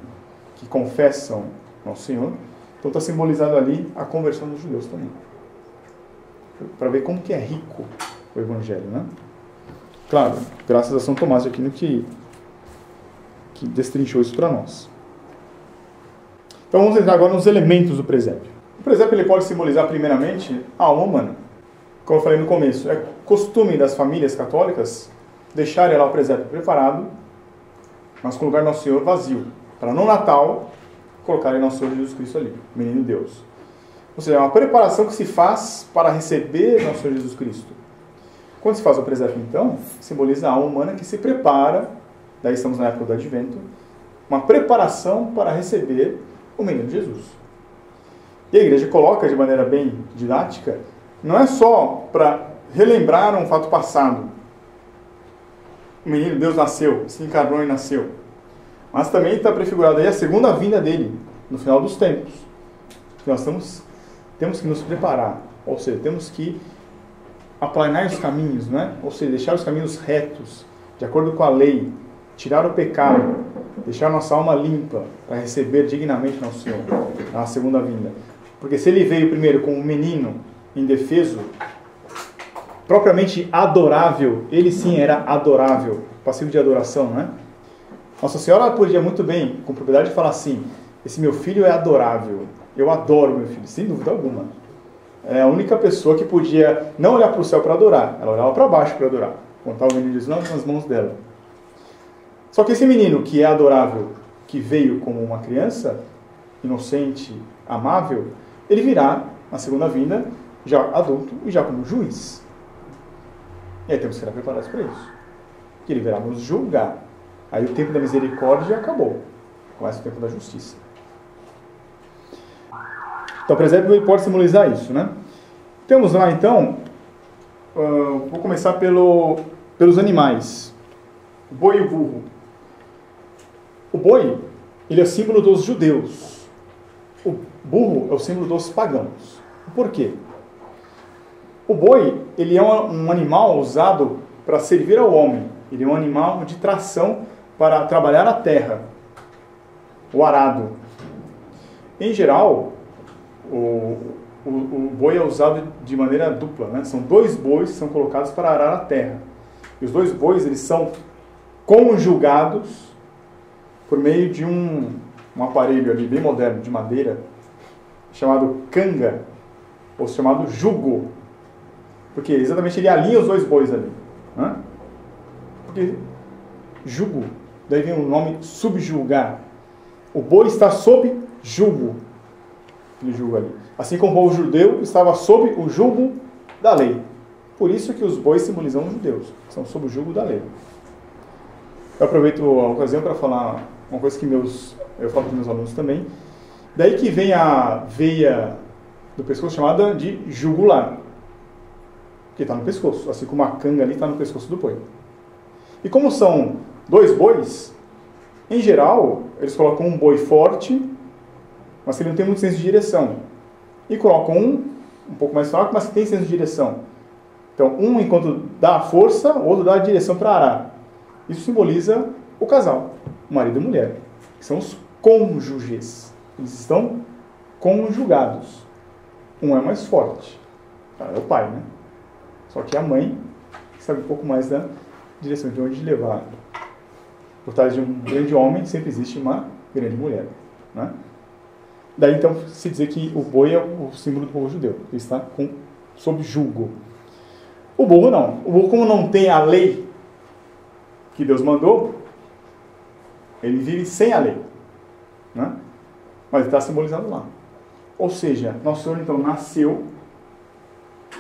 que confessam Nosso Senhor, então está simbolizado ali a conversão dos judeus também. Para ver como que é rico o Evangelho, né? Claro, graças a São Tomás aqui no que destrinchou isso para nós. Então vamos entrar agora nos elementos do presépio. O presépio ele pode simbolizar primeiramente a alma humana. Como eu falei no começo, é costume das famílias católicas deixarem lá o presépio preparado, mas com o lugar do Nosso Senhor vazio, para no Natal colocarem Nosso Senhor Jesus Cristo ali, menino Deus. Ou seja, é uma preparação que se faz para receber Nosso Senhor Jesus Cristo. Quando se faz o presépio, então, simboliza a alma humana que se prepara, daí estamos na época do Advento, uma preparação para receber o menino Jesus. E a igreja coloca de maneira bem didática, não é só para relembrar um fato passado. O menino Deus nasceu, se encarnou e nasceu. Mas também está prefigurada aí a segunda vinda dele, no final dos tempos. Nós temos que nos preparar, ou seja, temos que aplanar os caminhos, né? Ou seja, deixar os caminhos retos, de acordo com a lei, tirar o pecado, deixar nossa alma limpa, para receber dignamente Nosso Senhor na segunda vinda. Porque se ele veio primeiro como um menino indefeso, propriamente adorável, ele sim era adorável, passivo de adoração, né? Nossa Senhora podia muito bem, com propriedade, falar assim, esse meu filho é adorável, eu adoro meu filho, sem dúvida alguma. É a única pessoa que podia não olhar para o céu para adorar, ela olhava para baixo para adorar, contar o menino Jesus nas mãos dela. Só que esse menino que é adorável, que veio como uma criança, inocente, amável, ele virá, na segunda vinda, já adulto e já como juiz. E aí temos que estar preparados para isso. Que ele virá nos julgar. Aí o tempo da misericórdia acabou. Começa o tempo da justiça. Então o presépio pode simbolizar isso, né? Temos lá então, vou começar pelos animais. O boi e o burro. O boi, ele é símbolo dos judeus. O burro é o símbolo dos pagãos. Por quê? O boi, ele é um animal usado para servir ao homem. Ele é um animal de tração para trabalhar a terra, o arado. Em geral, o boi é usado de maneira dupla, né? São dois bois que são colocados para arar a terra. E os dois bois, eles são conjugados por meio de um aparelho ali bem moderno, de madeira, chamado canga, ou chamado jugo. Porque exatamente ele alinha os dois bois ali. Né? Porque jugo, daí vem o nome subjugar. O boi está sob jugo. Aquele jugo ali. Assim como o judeu estava sob o jugo da lei. Por isso que os bois simbolizam os judeus, que são sob o jugo da lei. Eu aproveito a ocasião para falar uma coisa que eu falo para os meus alunos também. Daí que vem a veia do pescoço chamada de jugular, que está no pescoço, assim como a canga ali está no pescoço do boi. E como são 2 bois, em geral, eles colocam um boi forte, mas que ele não tem muito senso de direção. E colocam um pouco mais fraco, mas que tem senso de direção. Então, um, enquanto dá a força, o outro dá a direção para arar. Isso simboliza o casal, o marido e a mulher, que são os cônjuges. Eles estão conjugados. Um é mais forte. É o pai, né? Só que a mãe sabe um pouco mais da direção de onde levar. Por trás de um grande homem sempre existe uma grande mulher, né? Daí então se dizer que o boi é o símbolo do povo judeu. Ele está sob jugo. O burro não. O burro, como não tem a lei que Deus mandou, ele vive sem a lei, né? Mas está simbolizado lá. Ou seja, Nosso Senhor então nasceu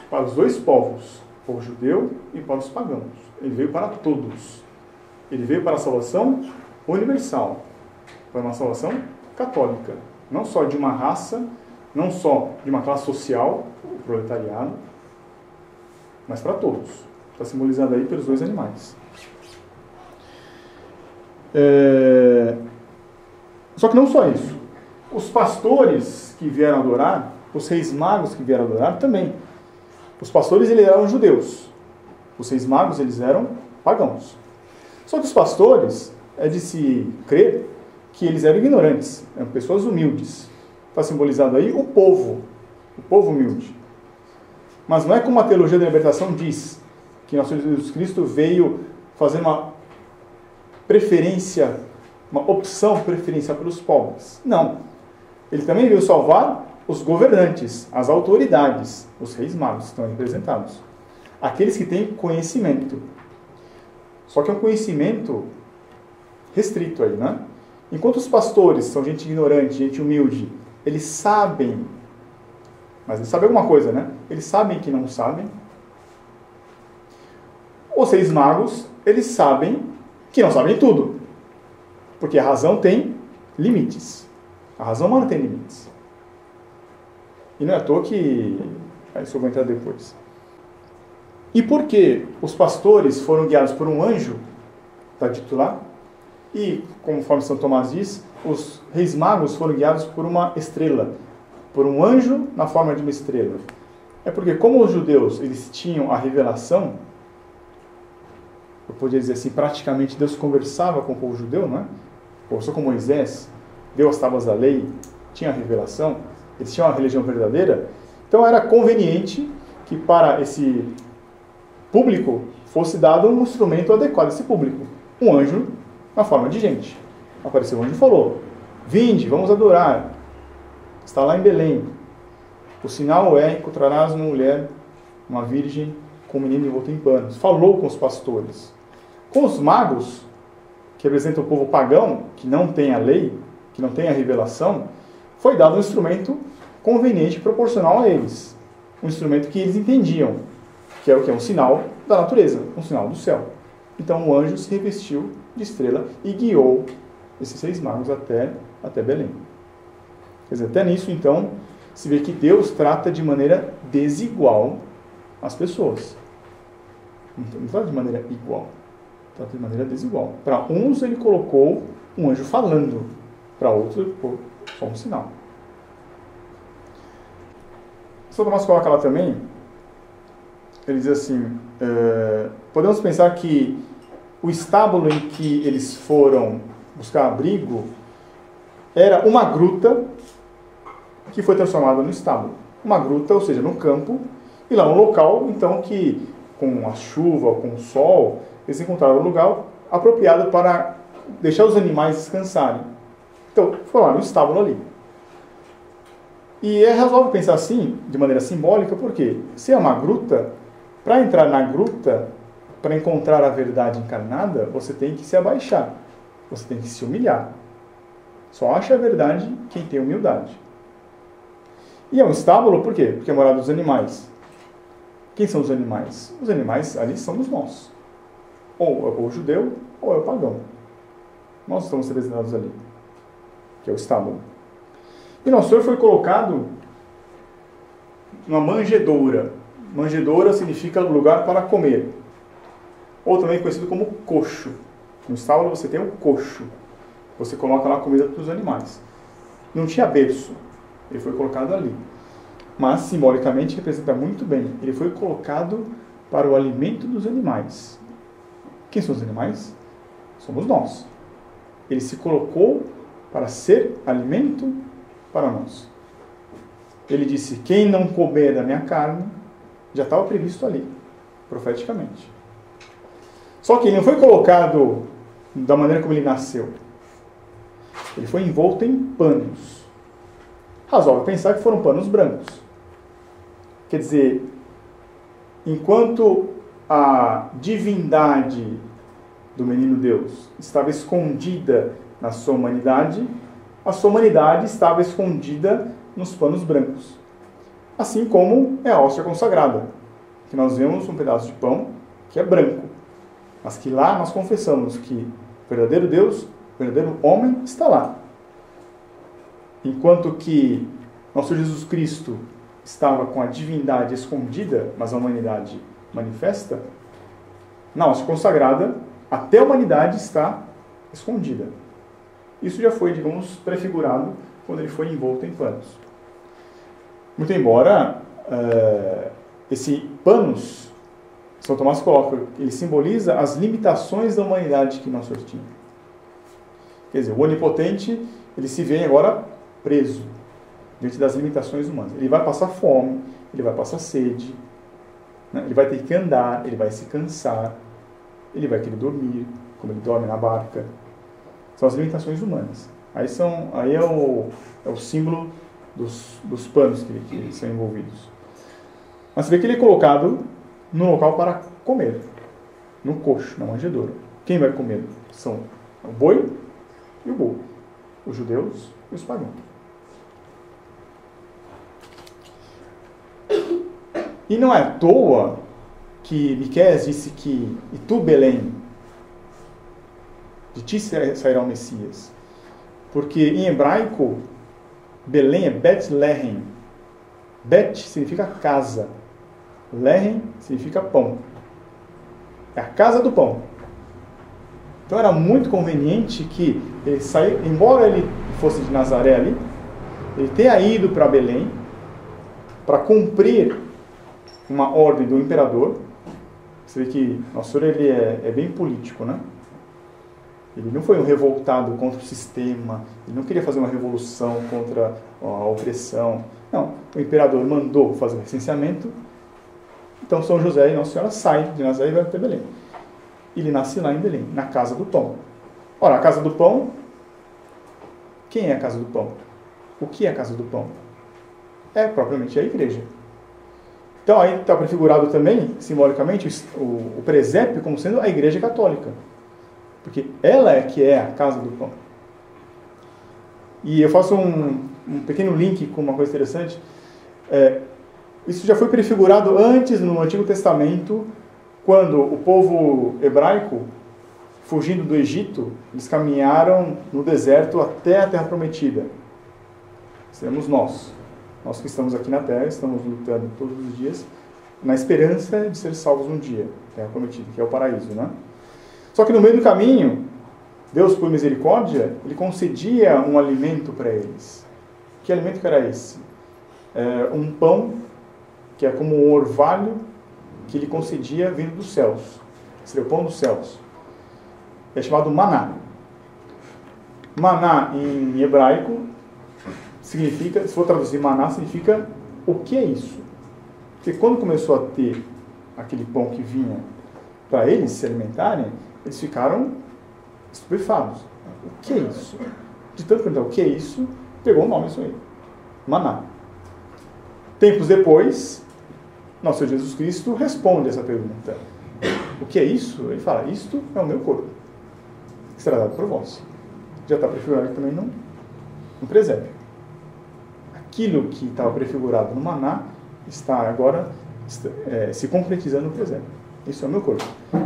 para os 2 povos, o povo judeu e para os pagãos. Ele veio para todos. Ele veio para a salvação universal, para uma salvação católica. Não só de uma raça, não só de uma classe social, o proletariado, mas para todos. Está simbolizado aí pelos 2 animais. Só que não só isso. Os pastores que vieram adorar, os reis magos que vieram adorar também. Os pastores eles eram judeus. Os reis magos eles eram pagãos. Só que os pastores, é de se crer que eles eram ignorantes, eram pessoas humildes. Está simbolizado aí o povo humilde. Mas não é como a teologia da libertação diz, que nosso Senhor Jesus Cristo veio fazer uma preferência, uma opção preferencial pelos pobres. Não. Ele também veio salvar os governantes, as autoridades, os reis magos que estão representados. Aqueles que têm conhecimento. Só que é um conhecimento restrito aí, né? Enquanto os pastores são gente ignorante, gente humilde, eles sabem, mas eles sabem alguma coisa, né? Eles sabem que não sabem. Os reis magos, eles sabem que não sabem tudo. Porque a razão tem limites. A razão humana tem limites. E não é à toa que... Isso eu vou entrar depois. E por que os pastores foram guiados por um anjo? Está dito lá. E, conforme São Tomás diz, os reis magos foram guiados por uma estrela. Por um anjo na forma de uma estrela. É porque, como os judeus eles tinham a revelação, eu poderia dizer assim, praticamente Deus conversava com o povo judeu, não é? Conversou com Moisés, deu as tábuas da lei, tinha a revelação, eles tinham a religião verdadeira. Então era conveniente que para esse público fosse dado um instrumento adequado a esse público. Um anjo na forma de gente. Apareceu um anjo e falou: vinde, vamos adorar. Está lá em Belém. O sinal é: encontrarás uma mulher, uma virgem, com um menino envolto em panos. Falou com os pastores. Com os magos, que representam o povo pagão, que não tem a lei, que não tem a revelação, foi dado um instrumento conveniente, proporcional a eles. Um instrumento que eles entendiam, que é o que? Um sinal da natureza, um sinal do céu. Então o anjo se revestiu de estrela e guiou esses reis magos até Belém. Quer dizer, até nisso, então, se vê que Deus trata de maneira desigual as pessoas. Não trata de maneira igual, trata de maneira desigual. Para uns ele colocou um anjo falando, para outros só um sinal. São Tomás coloca lá também, ele diz assim, podemos pensar que o estábulo em que eles foram buscar abrigo era uma gruta que foi transformada no estábulo. Uma gruta, ou seja, no campo, e lá um local, então, que com a chuva ou com o sol, eles encontraram um lugar apropriado para deixar os animais descansarem. Então, foi lá no estábulo ali. E é razoável pensar assim, de maneira simbólica, porque se é uma gruta, para entrar na gruta, para encontrar a verdade encarnada, você tem que se abaixar, você tem que se humilhar. Só acha a verdade quem tem humildade. E é um estábulo, por quê? Porque é a morada dos animais. Quem são os animais? Os animais ali somos nós. Ou o judeu, ou é o pagão. Nós estamos representados ali, que é o estábulo. E Nosso Senhor foi colocado numa manjedoura. Manjedoura significa lugar para comer. Ou também conhecido como coxo. No estábulo você tem o coxo. Você coloca lá a comida para os animais. Não tinha berço. Ele foi colocado ali. Mas, simbolicamente, representa muito bem. Ele foi colocado para o alimento dos animais. Quem são os animais? Somos nós. Ele se colocou para ser alimento para nós. Ele disse, quem não comer da minha carne, já estava previsto ali, profeticamente. Só que ele não foi colocado da maneira como ele nasceu. Ele foi envolto em panos. Razoável pensar que foram panos brancos. Quer dizer, enquanto a divindade do menino Deus estava escondida na sua humanidade, a sua humanidade estava escondida nos panos brancos. Assim como é a hóstia consagrada, que nós vemos um pedaço de pão que é branco, mas que lá nós confessamos que o verdadeiro Deus, o verdadeiro homem está lá. Enquanto que nosso Jesus Cristo estava com a divindade escondida, mas a humanidade manifesta, na hóstia consagrada, até a humanidade está escondida. Isso já foi, digamos, prefigurado quando ele foi envolto em panos. Muito embora esse panos, São Tomás coloca, ele simboliza as limitações da humanidade que nós tínhamos. Quer dizer, o onipotente, ele se vê agora preso diante das limitações humanas. Ele vai passar fome, ele vai passar sede, né? Ele vai ter que andar, ele vai se cansar, ele vai querer dormir, como ele dorme na barca. São as limitações humanas. Aí é o símbolo dos panos que são envolvidos. Mas você vê que ele é colocado no local para comer, no coxo, na manjedoura. Quem vai comer são o boi e o burro, os judeus e os pagãos. E não é à toa que Miqueias disse que, e tu, Belém, de ti sairá o Messias. Porque em hebraico, Belém é Bet-Lehem. Bet significa casa. Lehem significa pão. É a casa do pão. Então era muito conveniente que ele saísse, embora ele fosse de Nazaré ali, ele tenha ido para Belém para cumprir uma ordem do imperador. Você vê que Nosso Senhor ele é bem político, né? Ele não foi um revoltado contra o sistema, ele não queria fazer uma revolução contra a opressão. Não, o imperador mandou fazer o recenseamento, então São José e Nossa Senhora saem de Nazaré e vai até Belém. Ele nasce lá em Belém, na Casa do Pão. Ora, a Casa do Pão, quem é a Casa do Pão? O que é a Casa do Pão? É propriamente a igreja. Então aí está prefigurado também, simbolicamente, o presépio como sendo a igreja católica. Porque ela é que é a casa do pão. E eu faço um pequeno link com uma coisa interessante. Isso já foi prefigurado antes no Antigo Testamento, quando o povo hebraico, fugindo do Egito, eles caminharam no deserto até a Terra Prometida. Seremos nós. Nós que estamos aqui na Terra, estamos lutando todos os dias, na esperança de ser salvos um dia. Terra Prometida, que é o paraíso, né? Só que no meio do caminho, Deus, por misericórdia, ele concedia um alimento para eles. Que alimento que era esse? Um pão, que é como um orvalho, que ele concedia vindo dos céus. Seria o pão dos céus. É chamado maná. Maná, em hebraico, significa, se for traduzir maná, significa o que é isso? Porque quando começou a ter aquele pão que vinha para eles se alimentarem, eles ficaram estupefatos. O que é isso? De tanto perguntar o que é isso, pegou o nome isso aí. Maná. Tempos depois, nosso Senhor Jesus Cristo responde essa pergunta. O que é isso? Ele fala, isto é o meu corpo, que será dado por vós. Já está prefigurado aqui também no presépio. Aquilo que estava prefigurado no maná está agora se concretizando no presépio. Isso é o meu corpo.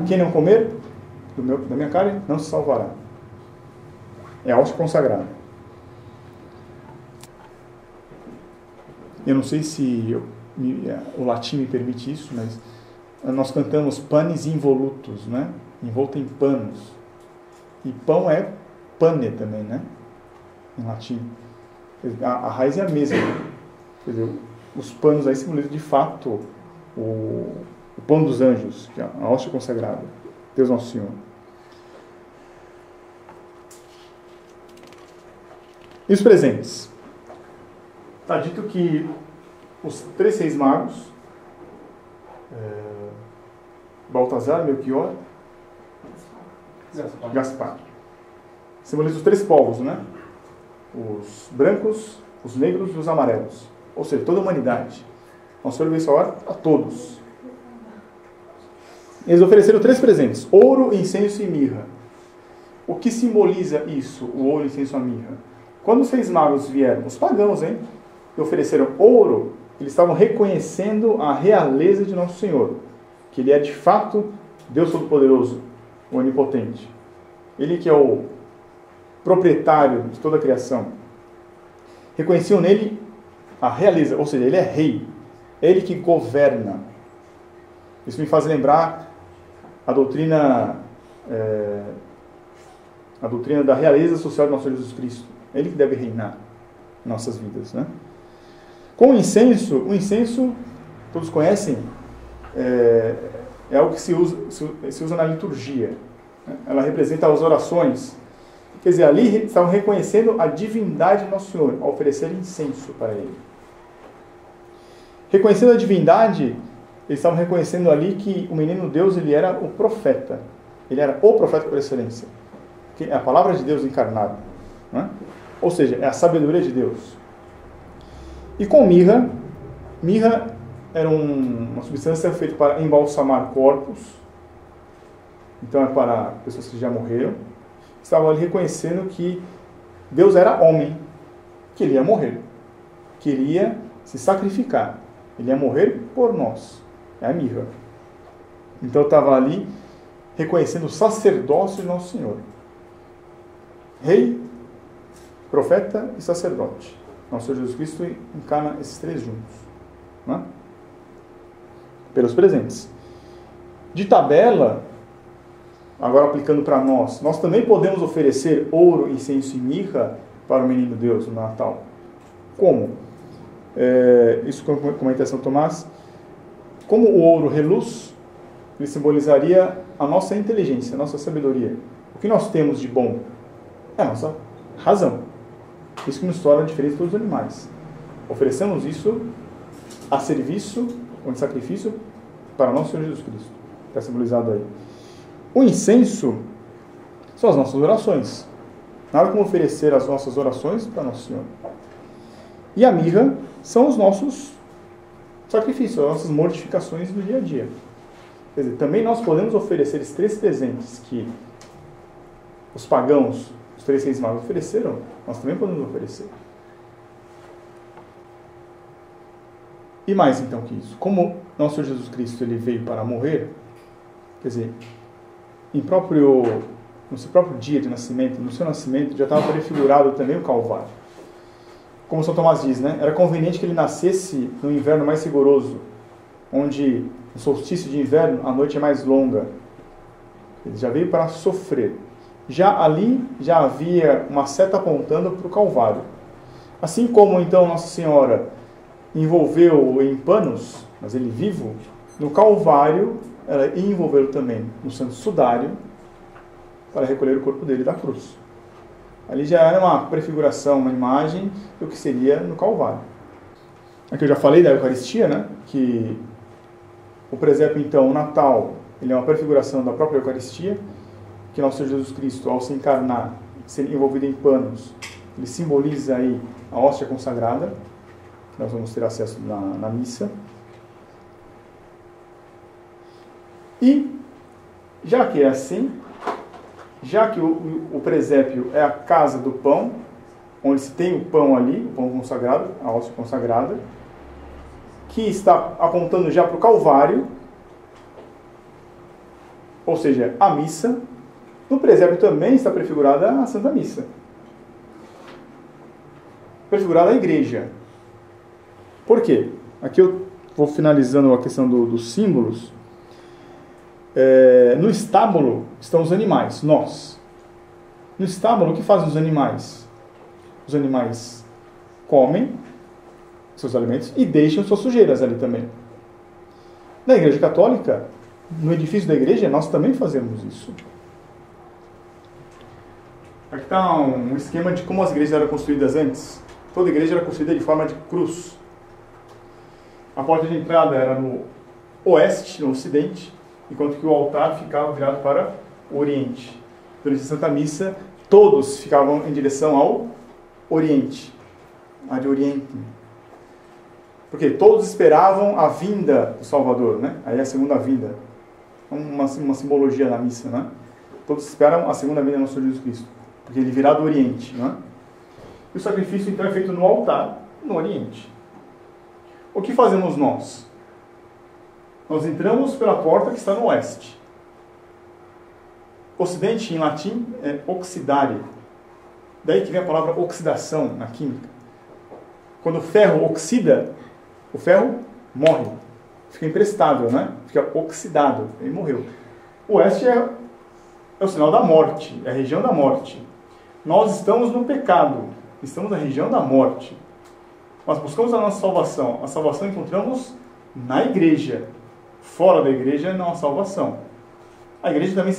Quem não comer da minha carne não se salvará. É a hóstia consagrada. Eu não sei se o latim me permite isso, mas nós cantamos panis involutus, né? Envolto em panos. E pão é pane também, né? Em latim. A raiz é a mesma. Quer dizer, os panos aí simbolizam de fato o pão dos anjos, que é a hóstia consagrada. Deus Nosso Senhor. E os presentes? Está dito que os 3 reis magos, Baltazar, Melquior, Gaspar, simbolizam os 3 povos, né? Os brancos, os negros e os amarelos. Ou seja, toda a humanidade. Nosso Senhor veio salvar a todos. Eles ofereceram 3 presentes: ouro, incenso e mirra. O que simboliza isso, o ouro, incenso e a mirra? Quando os 6 magos vieram, os pagãos, e ofereceram ouro, eles estavam reconhecendo a realeza de Nosso Senhor, que Ele é de fato Deus Todo-Poderoso, o Onipotente. Ele que é o proprietário de toda a criação. Reconheciam nele a realeza, ou seja, Ele é rei, é Ele que governa. Isso me faz lembrar a doutrina da realeza social de Nosso Senhor Jesus Cristo. É Ele que deve reinar em nossas vidas, né? Com o incenso, todos conhecem, é algo que se usa na liturgia, né? Ela representa as orações. Quer dizer, ali estavam reconhecendo a divindade de Nosso Senhor, ao oferecer incenso para Ele. Reconhecendo a divindade, eles estavam reconhecendo ali que o menino Deus, ele era o profeta. Ele era o profeta por excelência. Que é a palavra de Deus encarnada, né? Ou seja, é a sabedoria de Deus. E com mirra era uma substância feita para embalsamar corpos. Então é para pessoas que já morreram. Estavam ali reconhecendo que Deus era homem, que Ele ia morrer, que Ele ia se sacrificar, Ele ia morrer por nós. É a mirra. Então estava ali reconhecendo o sacerdócio de Nosso Senhor. Rei, profeta e sacerdote. Nosso Senhor Jesus Cristo encarna esses 3 juntos, né? Pelos presentes. De tabela, agora aplicando para nós também podemos oferecer ouro, incenso e mirra para o menino Deus no Natal. Como? Isso comenta São Tomás. Como o ouro reluz, ele simbolizaria a nossa inteligência, a nossa sabedoria. O que nós temos de bom? É a nossa razão. Isso que nos torna diferente de todos os animais. Oferecemos isso a serviço ou em sacrifício para nosso Senhor Jesus Cristo. Está simbolizado aí. O incenso são as nossas orações. Nada como oferecer as nossas orações para Nosso Senhor. E a mirra são os nossos sacrifícios, as nossas mortificações do dia a dia. Quer dizer, também nós podemos oferecer esses 3 presentes que os pagãos, os 3 reis magos ofereceram, nós também podemos oferecer. E mais então que isso, como nosso Senhor Jesus Cristo ele veio para morrer, quer dizer, no seu próprio dia de nascimento, no seu nascimento, já estava prefigurado também o Calvário. Como São Tomás diz, né? Era conveniente que ele nascesse no inverno mais rigoroso, onde no solstício de inverno a noite é mais longa. Ele já veio para sofrer. Já ali, já havia uma seta apontando para o Calvário. Assim como então Nossa Senhora envolveu em panos, mas ele vivo, no Calvário ela ia envolvê-lo também no Santo Sudário para recolher o corpo dele da cruz. Ali já era uma prefiguração, uma imagem do que seria no Calvário. Aqui eu já falei da Eucaristia, né? Que o presépio, então, o Natal, ele é uma prefiguração da própria Eucaristia, que nosso Senhor Jesus Cristo, ao se encarnar, ser envolvido em panos, ele simboliza aí a hóstia consagrada, que nós vamos ter acesso na missa. E, já que é assim, já que o presépio é a casa do pão, onde se tem o pão ali, o pão consagrado, a hóstia consagrada, que está apontando já para o Calvário, ou seja, a missa. No presépio também está prefigurada a Santa Missa. Prefigurada a igreja. Por quê? Aqui eu vou finalizando a questão dos símbolos. No estábulo estão os animais, nós. No estábulo, o que fazem os animais? Os animais comem seus alimentos e deixam suas sujeiras ali também. Na Igreja Católica, no edifício da igreja, nós também fazemos isso. Aqui está um esquema de como as igrejas eram construídas antes. Toda igreja era construída de forma de cruz. A porta de entrada era no oeste, no ocidente, enquanto que o altar ficava virado para o oriente. Durante a Santa Missa, todos ficavam em direção ao oriente, ad orientem. Porque todos esperavam a vinda do Salvador, né? Aí a segunda vinda. Uma simbologia na missa, né? Todos esperam a segunda vinda do nosso Senhor Jesus Cristo, porque ele virá do oriente, né? E o sacrifício então é feito no altar, no oriente. O que fazemos nós? Nós entramos pela porta que está no oeste. Ocidente, em latim, é oxidare. Daí que vem a palavra oxidação na química. Quando o ferro oxida, o ferro morre. Fica imprestável, né? Fica oxidado. Ele morreu. O oeste é o sinal da morte, é a região da morte. Nós estamos no pecado, estamos na região da morte. Nós buscamos a nossa salvação. A salvação encontramos na igreja. Fora da igreja não há salvação. A igreja também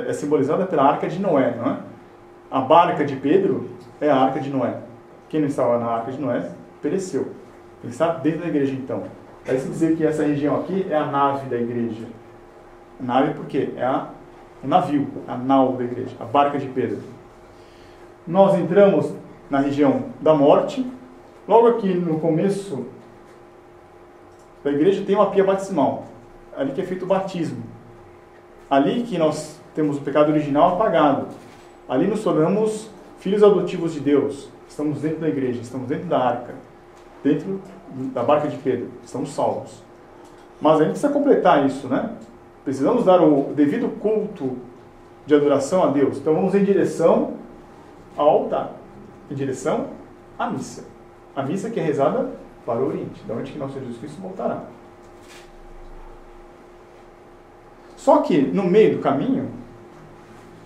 é simbolizada pela Arca de Noé, não é? A barca de Pedro é a Arca de Noé. Quem não estava na Arca de Noé pereceu. Ele está dentro da igreja então. Aí se dizer que essa região aqui é a nave da igreja. A nave por quê? É o navio, a nau da igreja, a barca de Pedro. Nós entramos na região da morte. Logo aqui no começo da igreja tem uma pia batismal. Ali que é feito o batismo. Ali que nós temos o pecado original apagado. Ali nos tornamos filhos adotivos de Deus. Estamos dentro da igreja, estamos dentro da arca, dentro da barca de Pedro. Estamos salvos. Mas a gente precisa completar isso, né? Precisamos dar o devido culto de adoração a Deus. Então vamos em direção ao altar, em direção à missa. A missa que é rezada para o Oriente, da onde que nosso Jesus Cristo voltará. Só que, no meio do caminho,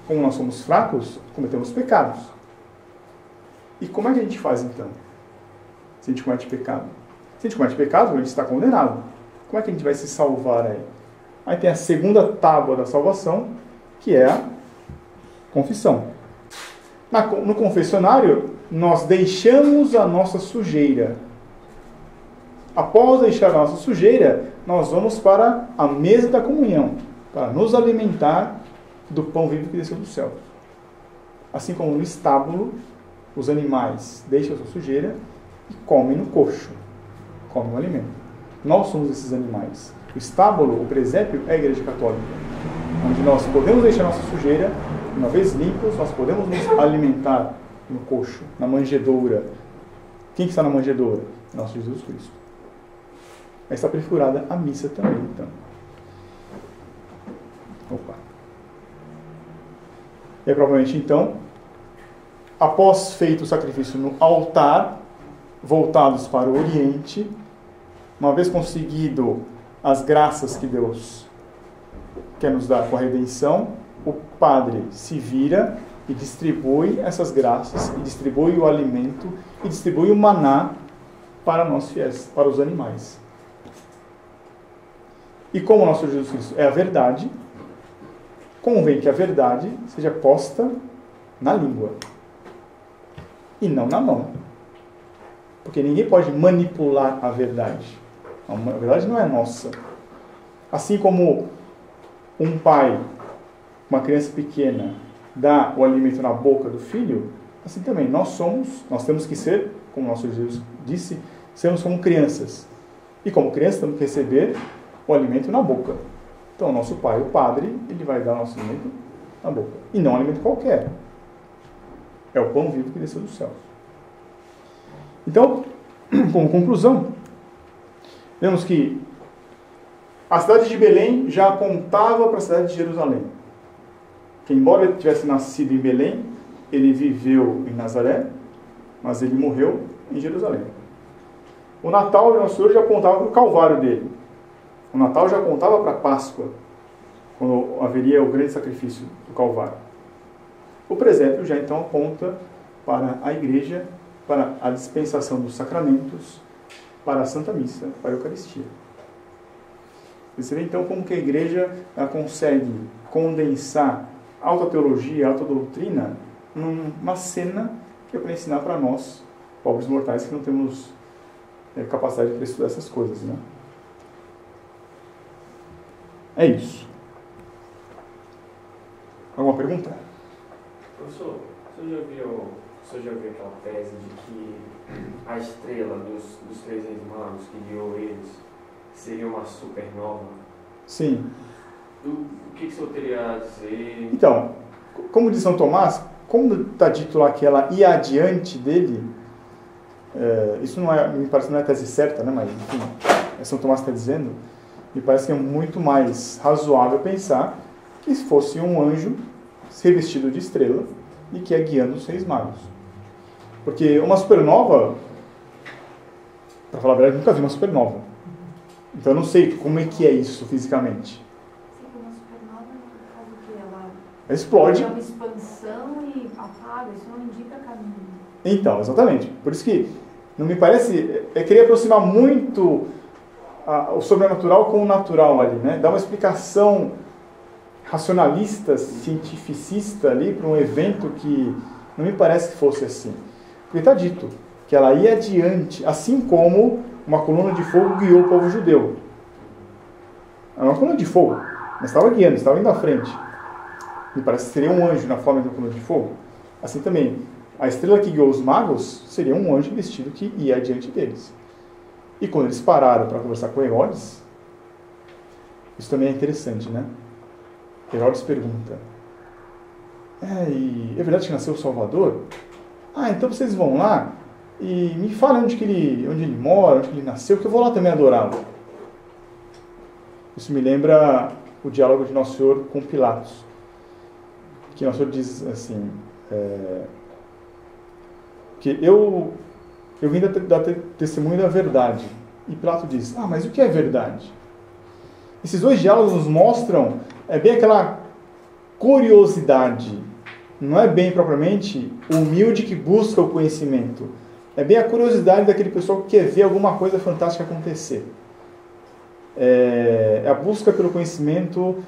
como nós somos fracos, cometemos pecados. E como é que a gente faz, então? Se a gente comete pecado? Se a gente comete pecado, a gente está condenado. Como é que a gente vai se salvar aí? Aí tem a segunda tábua da salvação, que é a confissão. No confessionário, nós deixamos a nossa sujeira. Após deixar a nossa sujeira, nós vamos para a mesa da comunhão, para nos alimentar do pão vivo que desceu do céu. Assim como no estábulo, os animais deixam a sua sujeira e comem no coxo, comem o alimento. Nós somos esses animais. O estábulo, o presépio, é a Igreja Católica, onde nós podemos deixar nossa sujeira, uma vez limpos, nós podemos nos alimentar no coxo, na manjedoura. Quem que está na manjedoura? Nosso Jesus Cristo. Aí está prefigurada a missa também, então. Opa. E provavelmente, então, após feito o sacrifício no altar, voltados para o Oriente, uma vez conseguido as graças que Deus quer nos dar com a redenção, o padre se vira e distribui essas graças, e distribui o alimento, e distribui o maná para nós fiéis, para os animais. E como o nosso Jesus Cristo é a verdade, convém que a verdade seja posta na língua e não na mão. Porque ninguém pode manipular a verdade. A verdade não é nossa. Assim como um pai, uma criança pequena, dá o alimento na boca do filho, assim também nós temos que ser, como nosso Jesus disse, sermos como crianças. E como crianças temos que receber o alimento na boca. Então, nosso pai, o padre, ele vai dar o nosso alimento na boca. E não um alimento qualquer. É o pão vivo que desceu do céu. Então, como conclusão, Vemos que a cidade de Belém já apontava para a cidade de Jerusalém. Que embora ele tivesse nascido em Belém, ele viveu em Nazaré, mas ele morreu em Jerusalém. O Natal de Nosso Senhor já apontava para o Calvário dele. O Natal já apontava para a Páscoa, quando haveria o grande sacrifício do Calvário. O presépio já então aponta para a igreja, para a dispensação dos sacramentos, para a Santa Missa, para a Eucaristia. Você vê então como que a igreja consegue condensar alta teologia, alta doutrina numa cena que é para ensinar para nós, pobres mortais, que não temos capacidade para estudar essas coisas, né? É isso. Alguma pergunta? Professor, o senhor já viu aquela tese de que a estrela dos três reis magos que guiou eles seria uma supernova? Sim. O que o senhor teria a dizer? Então, como diz São Tomás, como está dito lá que ela ia adiante dele, isso não é, me parece que não é a tese certa, né? Mas enfim, São Tomás está dizendo, me parece que é muito mais razoável pensar que fosse um anjo revestido de estrela e que é guiando os reis magos. Porque uma supernova, para falar a verdade, eu nunca vi uma supernova. Então eu não sei como é que é isso fisicamente. Uma supernova faz o quê? Ela explode. É uma expansão e apaga, isso não indica caminho. Então, exatamente. Por isso que não me parece... querer aproximar muito o sobrenatural com o natural ali, né? Dar uma explicação racionalista, cientificista ali para um evento que não me parece que fosse assim. Porque está dito que ela ia adiante, assim como uma coluna de fogo guiou o povo judeu. Era uma coluna de fogo, mas estava guiando, estava indo à frente. Me parece que seria um anjo na forma de uma coluna de fogo. Assim também, a estrela que guiou os magos seria um anjo vestido que ia adiante deles. E quando eles pararam para conversar com Herodes, isso também é interessante, né? Herodes pergunta, e é verdade que nasceu o Salvador? Então vocês vão lá e me falem onde ele mora, onde ele nasceu, que eu vou lá também adorá-lo. Isso me lembra o diálogo de Nosso Senhor com Pilatos. Que Nosso Senhor diz assim, que eu vim dar testemunho da verdade. E Pilatos diz, mas o que é verdade? Esses dois diálogos nos mostram bem aquela curiosidade. Não é bem propriamente o humilde que busca o conhecimento. É bem a curiosidade daquele pessoal que quer ver alguma coisa fantástica acontecer. É a busca pelo conhecimento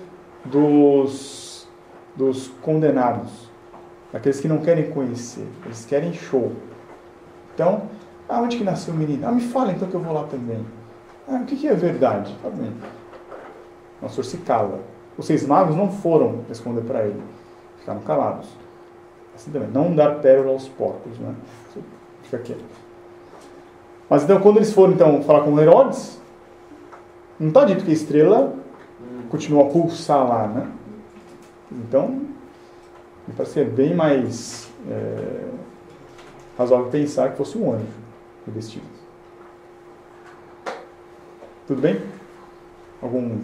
dos condenados. Daqueles que não querem conhecer. Eles querem show. Então, onde que nasceu o menino? Me fala então que eu vou lá também. O que é verdade? Tá bem. Nosso Senhor se cala. Os seis magos não foram responder para ele. Ficaram calados. Assim também, não dar pérola aos porcos, né? Fica quieto. Mas então, quando eles foram então falar com Herodes, não está dito que a estrela continua a pulsar lá, né? Então, me parece ser bem mais razoável pensar que fosse um anjo revestido. Tudo bem? Algum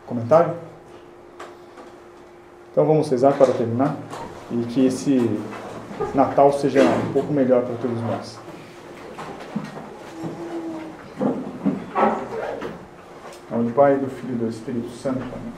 comentário? Então vamos rezar para terminar e que esse Natal seja um pouco melhor para todos nós. Em nome do Pai, do Filho e do Espírito Santo. Amém.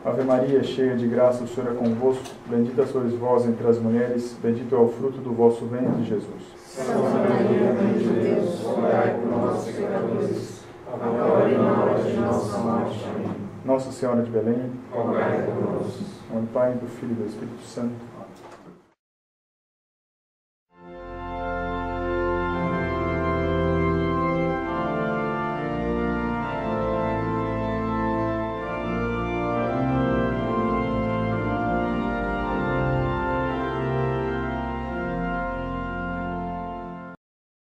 Ave Maria, cheia de graça, o Senhor é convosco. Bendita sois vós entre as mulheres, bendito é o fruto do vosso ventre, Jesus. Santa Maria, Mãe de Deus, rogai por nós, pecadores, agora e na hora de nossa morte. Amém. Nossa Senhora de Belém, rogai por nós. Em nome do Pai, do Filho e do Espírito Santo.